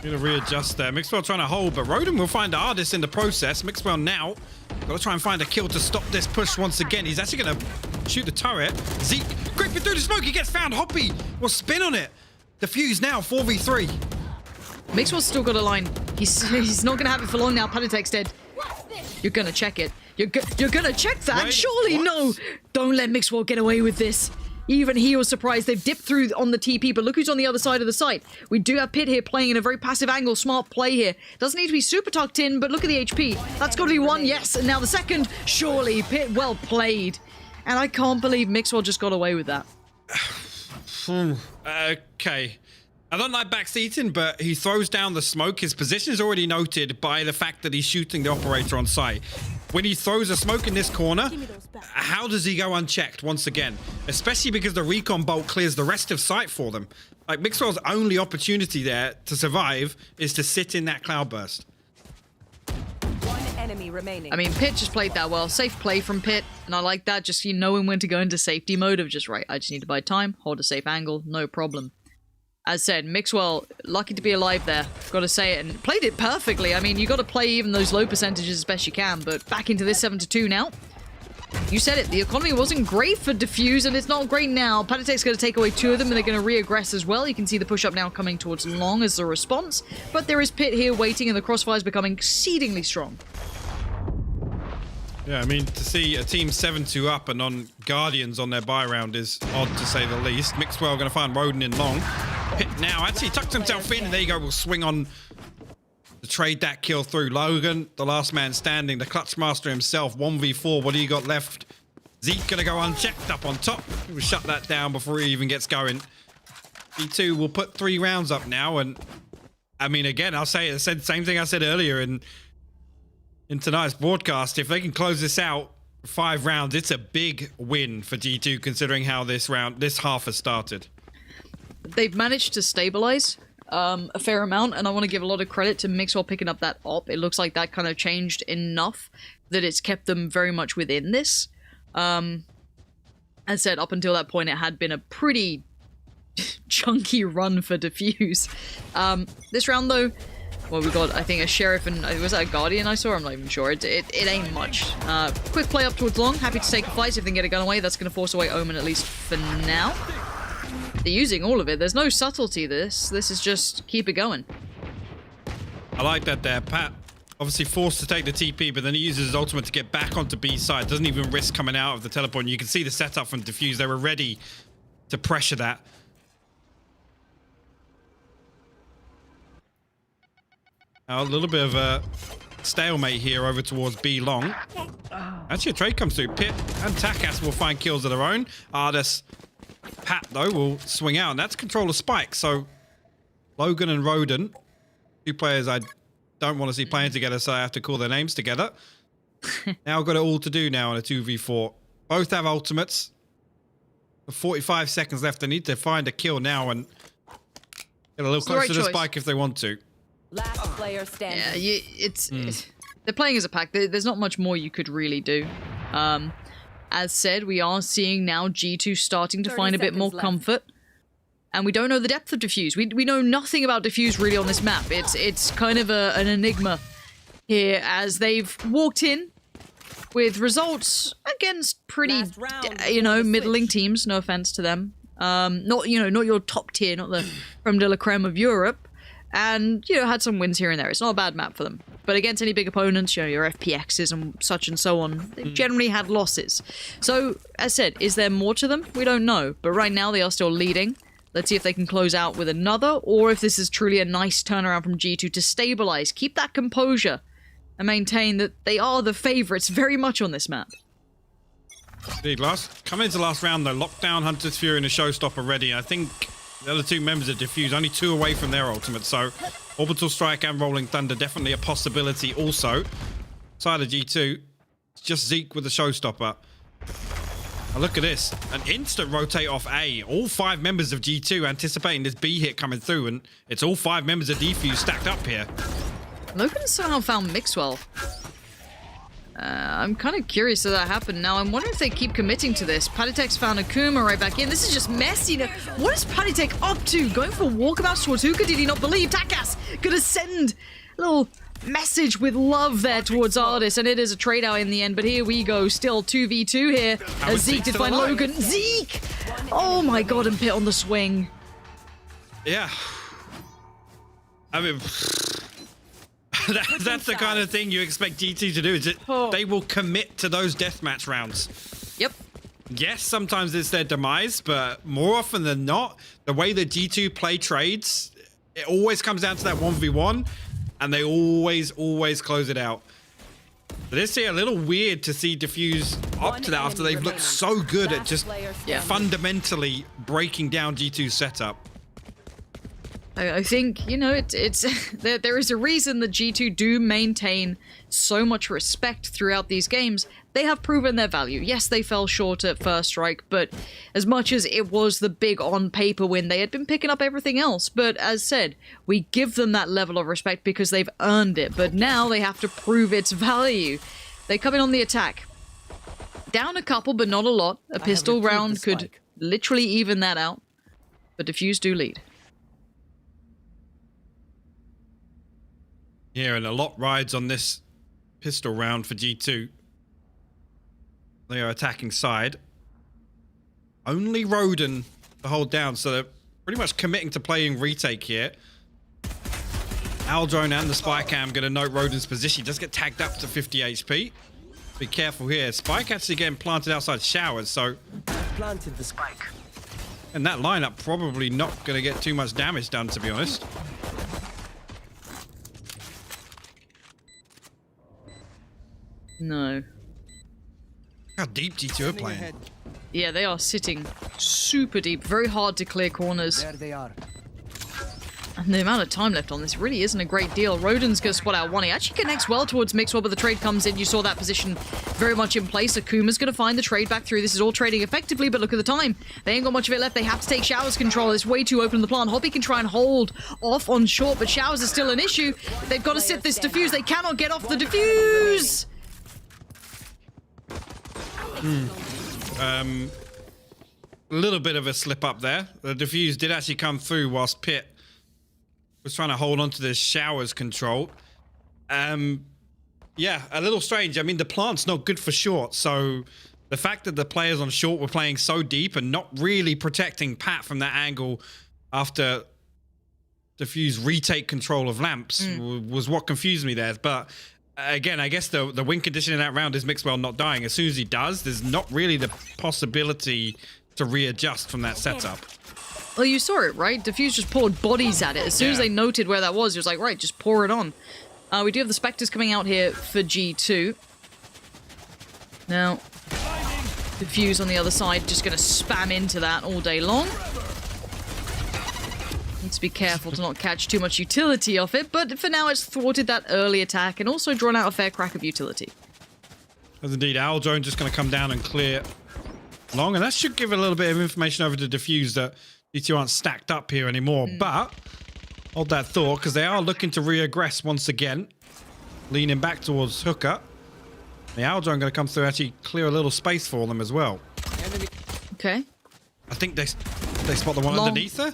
Gonna readjust there. Mixwell trying to hold, but Roden will find the hardest in the process. Mixwell now gotta try and find a kill to stop this push once again. He's actually gonna shoot the turret. Zeke creeping through the smoke. He gets found. Hoppy will spin on it. Defuse now, 4v3. Mixwell's still got a line. He's not gonna have it for long now. Panatek's dead. You're gonna check it. You're gonna check that. Wait, surely what? no. Don't let Mixwell get away with this. Even he was surprised. They've dipped through on the TP, but look who's on the other side of the site. We do have Pit here playing in a very passive angle. Smart play here. Doesn't need to be super tucked in, but look at the HP. That's got to be one, yes. And now the second. Surely, Pit, well played. And I can't believe Mixwell just got away with that. Okay. I don't like backseating, but he throws down the smoke. His position is already noted by the fact that he's shooting the operator on site. When he throws a smoke in this corner, how does he go unchecked once again? Especially because the recon bolt clears the rest of site for them. Like, Mixwell's only opportunity there to survive is to sit in that cloudburst. One enemy remaining. I mean, Pit just played that well. Safe play from Pit, and I like that. Just knowing when to go into safety mode of just, right, I just need to buy time, hold a safe angle, no problem. As said, Mixwell, lucky to be alive there. Gotta say it, and played it perfectly. I mean, you gotta play even those low percentages as best you can, but back into this 7-2 now. You said it, the economy wasn't great for Diffuse, and it's not great now. Panatek's gonna take away 2 of them, and they're gonna re-aggress as well. You can see the push-up now coming towards Long as the response, but there is Pit here waiting, and the crossfire's becoming exceedingly strong. Yeah, I mean, to see a team 7-2 up and on Guardians on their buy round is odd to say the least. Mixwell going to find Roden in Long. Pit now actually tucked himself in, and there you go. We'll swing on to trade that kill through. Logan, the last man standing, the clutch master himself, 1v4. What do you got left? Zeke going to go unchecked up on top. We'll shut that down before he even gets going. B2 will put 3 rounds up now, and I mean, again, I'll say it. I said the same thing I said earlier in tonight's broadcast. If they can close this out 5 rounds, it's a big win for G2 considering how this half has started. They've managed to stabilize a fair amount, and I want to give a lot of credit to Mixwell picking up that op. It looks like that kind of changed enough that it's kept them very much within this. As said, up until that point, it had been a pretty chunky run for Diffuse. This round, though, well, we got, I think, a Sheriff and... was that a Guardian I saw? I'm not even sure. It ain't much. Quick play up towards Long. Happy to take a fight if they can get a gun away. That's going to force away Omen, at least for now. They're using all of it. There's no subtlety to this. This is just keep it going. I like that there. Pat obviously forced to take the TP, but then he uses his ultimate to get back onto B side. Doesn't even risk coming out of the teleport. And you can see the setup from Diffuse. They were ready to pressure that. Now, a little bit of a stalemate here over towards B Long. Actually, a trade comes through. Pit and Takas will find kills of their own. Artis, Pat, though, will swing out. And that's control of Spike. So, Logan and Roden, 2 players I don't want to see playing together, so I have to call their names together. Now I've got it all to do now in a 2v4. Both have ultimates. 45 seconds left. They need to find a kill now and get a little closer to the Spike if they want to. Last player standing. Yeah, they're playing as a pack. There's not much more you could really do. As said, we are seeing now G2 starting to find a bit more comfort. And we don't know the depth of Diffuse. We know nothing about Diffuse really on this map. It's kind of an enigma here as they've walked in with results against pretty, middling teams. No offense to them. Not your top tier, not the creme de la creme of Europe. And, had some wins here and there. It's not a bad map for them. But against any big opponents, your FPXs and such and so on, they've generally had losses. So, as said, is there more to them? We don't know. But right now, they are still leading. Let's see if they can close out with another, or if this is truly a nice turnaround from G2 to stabilize, keep that composure, and maintain that they are the favorites very much on this map. Indeed, coming into the last round, though, Lockdown, Hunter's Fury, and a Showstopper ready. I think the other 2 members of Diffuse, only 2 away from their ultimate, so Orbital Strike and Rolling Thunder definitely a possibility also. Side of G2, it's just Zeke with the Showstopper. Now look at this, an instant rotate off A. All 5 members of G2 anticipating this B hit coming through, and it's all 5 members of DFUSE stacked up here. Logan somehow found Mixwell. I'm kind of curious that that happened. Now, I'm wondering if they keep committing to this. Patitek's found Akuma right back in. This is just messy. Now, what is Patitek up to? Going for walkabouts towards Hookah? Did he not believe? Takas gonna send a little message with love there towards Ardis, and it is a trade out in the end. But here we go, still 2v2 here. As Zeke did find Logan. Zeke! Oh my god, and Pit on the swing. Yeah. I mean, that's the kind of thing you expect G2 to do. Is they will commit to those deathmatch rounds. Yep. Yes, sometimes it's their demise, but more often than not, the way that G2 play trades, it always comes down to that 1v1, and they always close it out. But it's a little weird to see DFUSE up to that after they've looked so good at just fundamentally breaking down G2's setup. I think, you know, it's there is a reason that G2 do maintain so much respect throughout these games. They have proven their value. Yes, they fell short at First Strike, but as much as it was the big on-paper win, they had been picking up everything else. But as said, we give them that level of respect because they've earned it. But now they have to prove its value. They come in on the attack. Down a couple, but not a lot. A pistol round could literally even that out. But DFUSE do lead. Yeah, and a lot rides on this pistol round for G2. They are attacking side. Only Roden to hold down, so they're pretty much committing to playing retake here. Aldrone and the Spike Cam going to note Roden's position. He does get tagged up to 50 HP. Be careful here. Spike actually getting planted outside showers, so... Planted the spike. And that lineup probably not going to get too much damage done, to be honest. No. How deep G2 are playing. Yeah, they are sitting super deep. Very hard to clear corners. There they are. And the amount of time left on this really isn't a great deal. Roden's going to spot out one. He actually connects well towards Mixwell, but the trade comes in. You saw that position very much in place. Akuma's going to find the trade back through. This is all trading effectively, but look at the time. They ain't got much of it left. They have to take Showers control. It's way too open in the plant. Hoppy can try and hold off on short, but Showers is still an issue. They've got to sit this defuse. They cannot get off the defuse. A little bit of a slip up there. The defuse did actually come through whilst Pit was trying to hold on to this Showers control. Yeah, a little strange. I mean, the plant's not good for short, so the fact that the players on short were playing so deep and not really protecting Pat from that angle after DFUSE retake control of lamps was what confused me there. But again, I guess the win condition in that round is Mixwell not dying. As soon as he does, there's not really the possibility to readjust from that setup. Well, you saw it, right? DFUSE just poured bodies at it. As soon as they noted where that was, he was like, right, just pour it on. We do have the Spectres coming out here for G2. Now, DFUSE on the other side, just going to spam into that all day long. Need to be careful to not catch too much utility off it, but for now it's thwarted that early attack and also drawn out a fair crack of utility. As indeed, Aldrone just going to come down and clear long, and that should give a little bit of information over to DFUSE that G2 aren't stacked up here anymore, but hold that thought, because they are looking to re-aggress once again, leaning back towards Hookah. The Aldrone going to come through, actually clear a little space for them as well. Okay. I think they spot the one underneath her.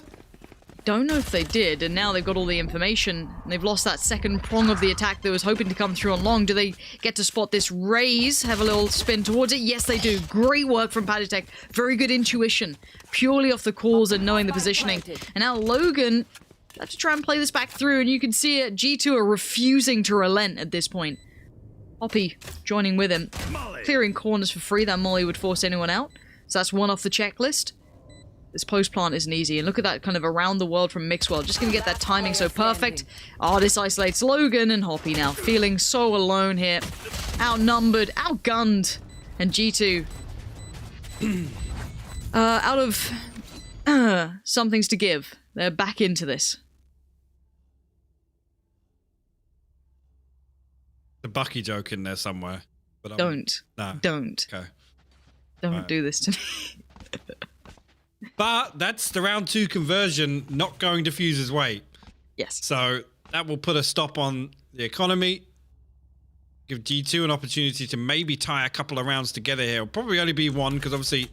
Don't know if they did, and now they've got all the information, and they've lost that second prong of the attack that was hoping to come through on long. Do they get to spot this raise, have a little spin towards it? Yes, they do. Great work from Patitek. Very good intuition, purely off the calls and knowing the positioning. And now Logan have to try and play this back through, and you can see it. G2 are refusing to relent at this point. Hoppy joining with him, clearing corners for free. That molly would force anyone out, so that's one off the checklist. This post plant isn't easy, and look at that kind of around the world from Mixwell. Just gonna get that timing so perfect. Oh, this isolates Logan, and Hoppy now feeling so alone here. Outnumbered, outgunned, and G2 out of somethings to give. They're back into this. The Bucky joke in there somewhere. But Don't. No. Don't. Okay. Don't do this to me. But that's the round 2 conversion not going DFUSE's way. Yes. So that will put a stop on the economy. Give G2 an opportunity to maybe tie a couple of rounds together here. It'll probably only be one because obviously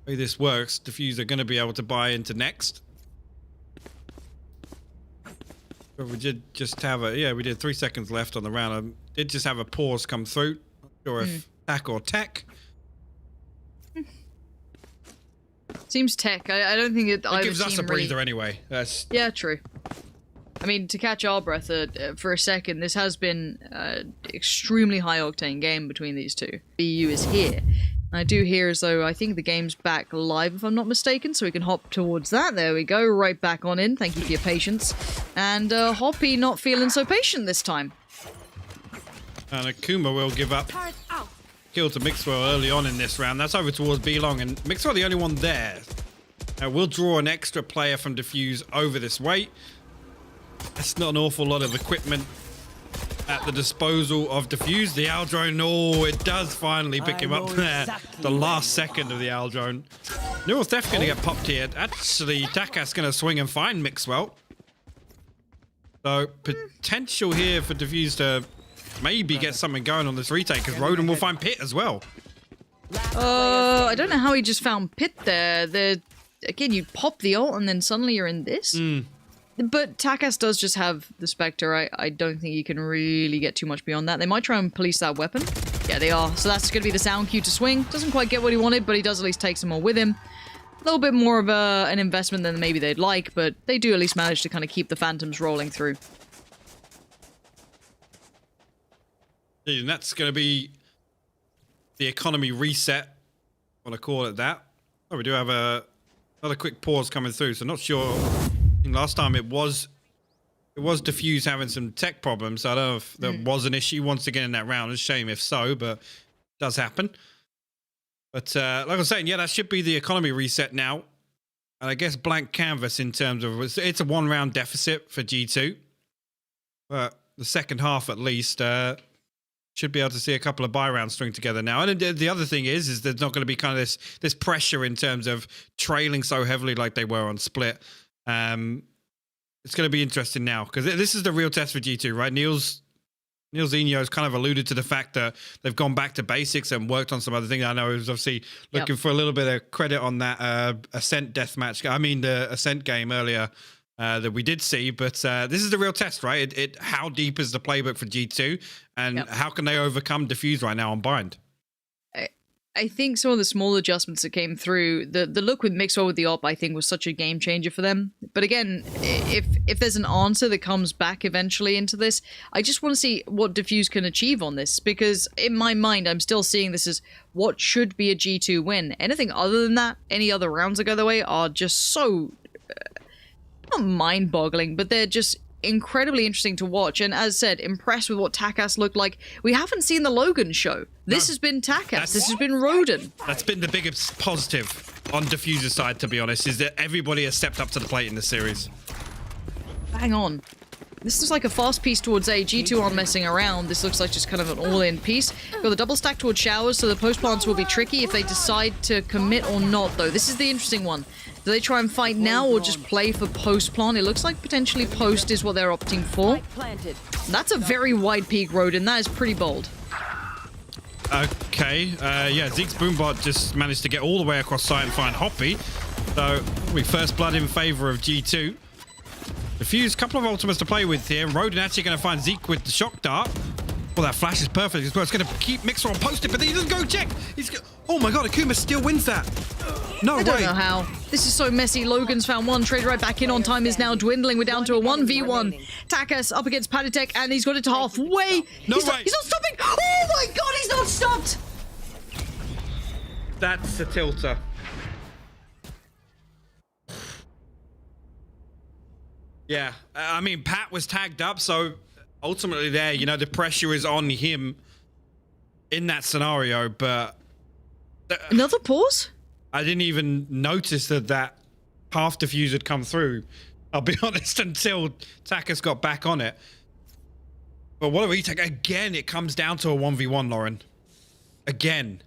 the way this works, DFUSE are going to be able to buy into next. But we did just have we did 3 seconds left on the round. I did just have a pause come through. Not sure if tack or tech. Seems tech. I don't think it gives us a breather anyway. Yeah, true. I mean, to catch our breath for a second, this has been an extremely high-octane game between these two. BU is here. I do hear as though I think the game's back live, if I'm not mistaken, so we can hop towards that. There we go, right back on in. Thank you for your patience. And Hoppy not feeling so patient this time. And Akuma will give up kill to Mixwell early on in this round. That's over towards B-Long, and Mixwell the only one there. We'll draw an extra player from DFUSE over this way. That's not an awful lot of equipment at the disposal of DFUSE. The Owl Drone, it does finally pick him up there. Exactly the last second of the Owl Drone. Neural's definitely going to get popped here. Actually, Takas going to swing and find Mixwell. So, potential here for DFUSE to maybe get something going on this retake, because Roden will find Pit as well. I don't know how he just found Pit there. Again, you pop the ult and then suddenly you're in this. But Takas does just have the Spectre. I don't think you can really get too much beyond that. They might try and police that weapon. Yeah, they are. So that's going to be the sound cue to swing. Doesn't quite get what he wanted, but he does at least take some more with him. A little bit more of an investment than maybe they'd like, but they do at least manage to kind of keep the Phantoms rolling through. And that's going to be the economy reset. I want to call it that. Oh, we do have another quick pause coming through, so not sure. Last time it was DFUSE having some tech problems. So I don't know if there was an issue once again in that round. It's a shame if so, but it does happen. But like I was saying, yeah, that should be the economy reset now. And I guess blank canvas in terms of it's a 1 round deficit for G2. But the second half at least should be able to see a couple of buy rounds string together now. And the other thing is there's not going to be kind of this pressure in terms of trailing so heavily like they were on Split. It's going to be interesting now because this is the real test for G2, right? Niels Eno's kind of alluded to the fact that they've gone back to basics and worked on some other things. I know he was obviously looking for a little bit of credit on that Ascent deathmatch. I mean, the Ascent game earlier that we did see, but this is the real test, right? How deep is the playbook for G2 and how can they overcome DFUSE right now on Bind? I think some of the small adjustments that came through, the look with Mixwell with the op, I think was such a game changer for them. But again, if there's an answer that comes back eventually into this, I just want to see what DFUSE can achieve on this, because in my mind, I'm still seeing this as what should be a G2 win. Anything other than that, any other rounds that go their way are just so, not mind-boggling, but they're just incredibly interesting to watch. And as said, impressed with what Takas looked like. We haven't seen the Logan show. This has been Takas. This has been Roden. That's been the biggest positive on DFUSE's side, to be honest, is that everybody has stepped up to the plate in this series. Bang on. This looks like a fast piece towards A. G2 aren't messing around. This looks like just kind of an all-in piece. Got the double stack towards Showers, so the post plants will be tricky if they decide to commit or not, though. This is the interesting one. Do they try and fight now or just play for post plant? It looks like potentially post is what they're opting for. That's a very wide peak, Roden. That is pretty bold. Okay, yeah, Zeke's Boombot just managed to get all the way across site and find Hoppy. So we first blood in favor of G2. DFUSE, couple of ultimates to play with here. Roden actually going to find Zeke with the shock dart. Well, that flash is perfect as well. It's going to keep Mixer on posted, but then he doesn't go check. Oh my god, Akuma still wins that. No way. I don't know how. This is so messy. Logan's found one. Trade right back in on time is now dwindling. We're down to a 1v1. Takas up against Patatek, and he's got it to halfway. No way. He's not stopping. Oh my god, he's not stopped. That's a tilter. Yeah, I mean, Pat was tagged up, so ultimately there, you know, the pressure is on him in that scenario, but... Another pause? I didn't even notice that half DFUSE had come through, I'll be honest, until Takas got back on it. But what a retake. Again, it comes down to a 1v1, Lauren. Again.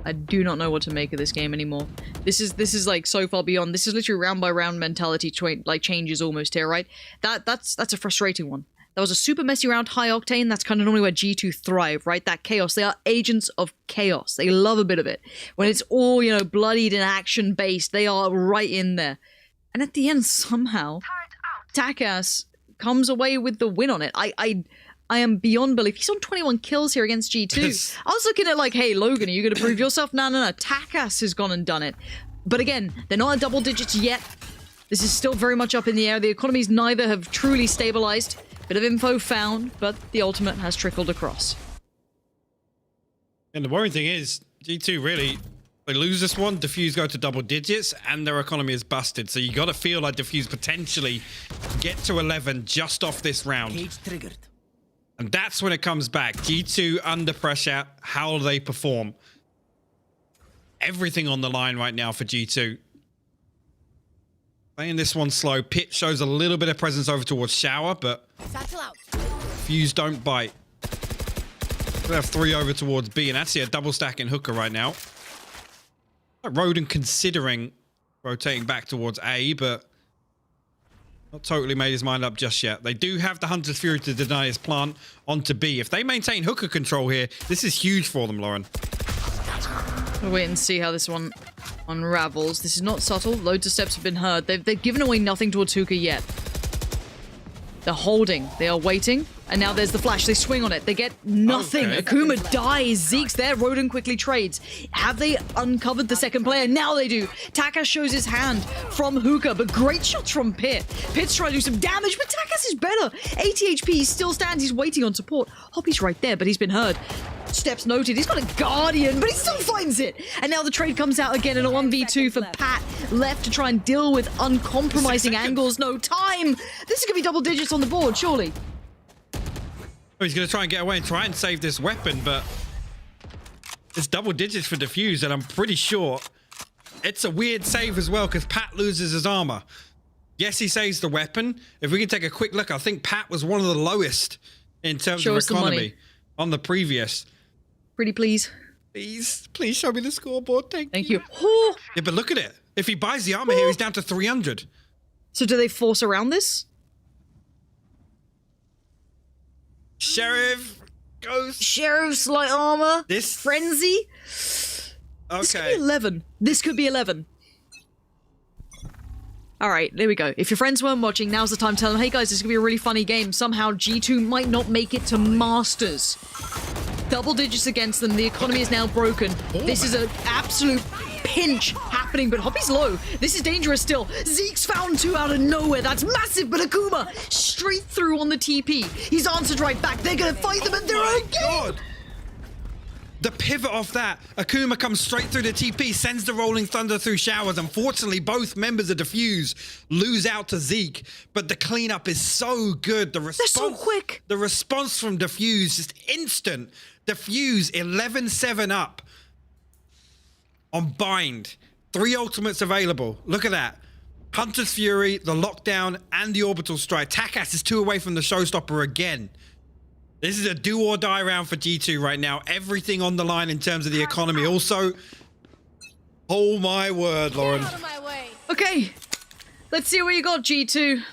I do not know what to make of this game anymore. This is like so far beyond. This is literally round by round mentality changes almost here, right? That's a frustrating one. That was a super messy round, high octane. That's kind of normally where G2 thrive, right? That chaos. They are agents of chaos. They love a bit of it. When it's all, you know, bloodied and action based, they are right in there. And at the end, somehow, TACAS comes away with the win on it. I am beyond belief. He's on 21 kills here against G2. I was looking at like, hey, Logan, are you going to prove yourself? No. TACAS has gone and done it. But again, they're not at double digits yet. This is still very much up in the air. The economies neither have truly stabilized. Bit of info found, but the ultimate has trickled across. And the worrying thing is, G2 really, they lose this one, DFUSE go to double digits, and their economy is busted. So you got to feel like DFUSE potentially get to 11 just off this round. Cage triggered. And that's when it comes back. G2 under pressure, how they perform. Everything on the line right now for G2. Playing this one slow. Pit shows a little bit of presence over towards Shower, but DFUSE don't bite. We have 3 over towards B, and that's a double stack in Hooker right now. Roden considering rotating back towards A, but not totally made his mind up just yet. They do have the Hunter's Fury to deny his plant onto B. If they maintain Hooker control here, this is huge for them, Lauren. We'll wait and see how this one unravels. This is not subtle. Loads of steps have been heard. They've given away nothing towards Hooker yet. They're holding. They are waiting. And now there's the flash. They swing on it. They get nothing. Okay. Akuma dies. Zeke's there. Roden quickly trades. Have they uncovered the second player? Now they do. Takas shows his hand from Hookah, but great shots from Pit. Pit's trying to do some damage, but Takas is better. 80 HP. He still stands. He's waiting on support. Hoppy's right there, but he's been heard. Steps noted. He's got a Guardian, but he still finds it. And now the trade comes out again in a 1v2 for Pat. Left to try and deal with uncompromising angles. No time. This is going to be double digits on the board, surely. Oh, he's going to try and get away and try and save this weapon, but it's double digits for DFUSE, and I'm pretty sure it's a weird save as well because Pat loses his armor. Yes, he saves the weapon. If we can take a quick look, I think Pat was one of the lowest in terms of economy on the previous. Pretty please. Please show me the scoreboard. Thank you. Oh. Yeah, but look at it. If he buys the armor here, he's down to 300. So do they force around this? Sheriff goes. Sheriff's light armor. This frenzy. Okay. This could be 11. This could be 11. All right, there we go. If your friends weren't watching, now's the time to tell them, hey guys, this is gonna be a really funny game. Somehow G2 might not make it to Masters. Double digits against them. The economy is now broken. This is an absolute pinch happening, but Hoppy's low. This is dangerous still. Zeke's found 2 out of nowhere. That's massive, but Akuma straight through on the TP. He's answered right back. They're gonna fight them and they're okay. God. The pivot off that, Akuma comes straight through the TP, sends the Rolling Thunder through Showers. Unfortunately, both members of DFUSE lose out to Zeke, but the cleanup is so good. The response, they're so quick. The response from DFUSE is instant. DFUSE 11-7 up on Bind. 3 ultimates available. Look at that. Hunter's Fury, the Lockdown, and the Orbital Strike. Takas is 2 away from the Showstopper again. This is a do or die round for G2 right now. Everything on the line in terms of the economy. Also, oh my word, Lauren. Get out of my way. Okay, let's see what you got, G2.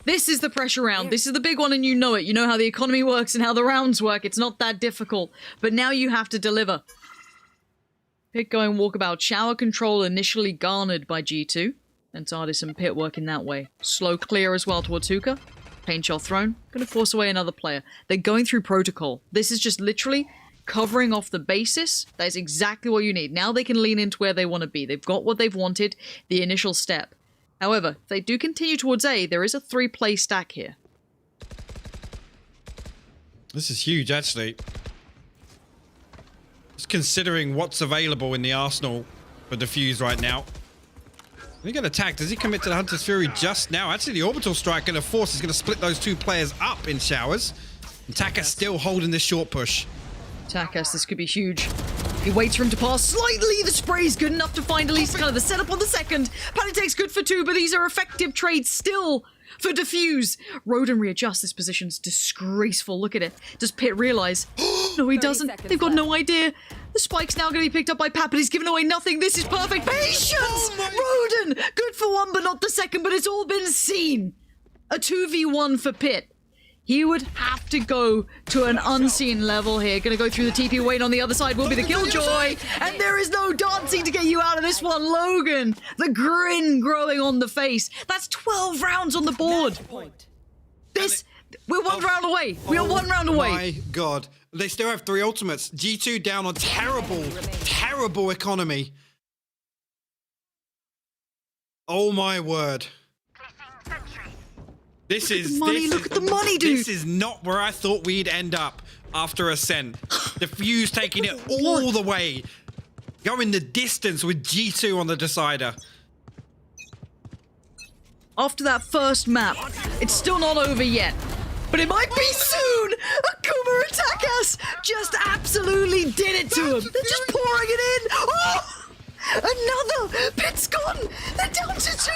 This is the pressure round. This is the big one, and you know it. You know how the economy works and how the rounds work. It's not that difficult. But now you have to deliver. Pit going walkabout. Shower control initially garnered by G2. And TARDIS and Pit working that way. Slow clear as well towards Hookah. Paint shell thrown. Gonna force away another player. They're going through protocol. This is just literally covering off the basis. That is exactly what you need. Now they can lean into where they want to be. They've got what they've wanted. The initial step. However, if they do continue towards A, there is a 3-play stack here. This is huge, actually. Just considering what's available in the arsenal for DFUSE right now. He got attacked. Does he commit to the Hunter's Fury just now? Actually, the Orbital Strike going to force is going to split those 2 players up in Showers. And Takas still holding this short push. Takas, this could be huge. He waits for him to pass slightly. The spray's good enough to find at least kind of the setup on the second. Panitek's good for 2, but these are effective trades still for DFUSE. Roden readjusts. This position's disgraceful. Look at it. Does Pit realize? No, he doesn't. They've got no idea. The spike's now going to be picked up by Pat, but he's given away nothing. This is perfect. Patience! Roden! Good for one, but not the second, but it's all been seen. A 2v1 for Pitt. He would have to go to an unseen level here. Gonna go through the TP. Wait on the other side will be the Killjoy. And there is no dancing to get you out of this one, Logan. The grin growing on the face. That's 12 rounds on the board. We're one round away. We are one round away. My God. They still have 3 ultimates. G2 down on terrible economy. Oh my word. Look at the money, dude. This is not where I thought we'd end up after Ascent. The Fuse taking it all the way. Going the distance with G2 on the decider. After that first map, it's still not over yet. But it might be soon! Akuma attack us! Just absolutely did it to him. They're just pouring it in. Oh! Another! Pitt's gone! They're down to 2!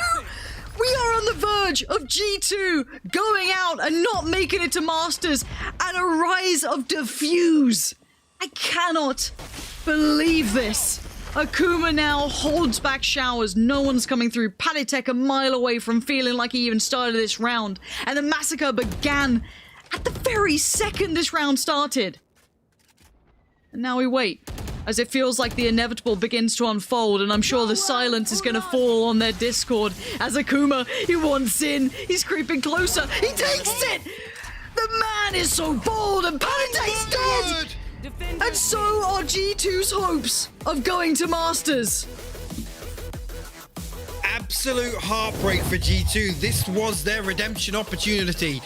We are on the verge of G2 going out and not making it to Masters, and a rise of DFUSE. I cannot believe this. Akuma now holds back showers. No one's coming through. Palitek a mile away from feeling like he even started this round. And the massacre began at the very second this round started. And now we wait, as it feels like the inevitable begins to unfold, and I'm sure the silence is going to fall on their Discord as Akuma, he wants in, he's creeping closer, he takes it! The man is so bold, and Palitek's dead! And so are G2's hopes of going to Masters. Absolute heartbreak for G2. This was their redemption opportunity.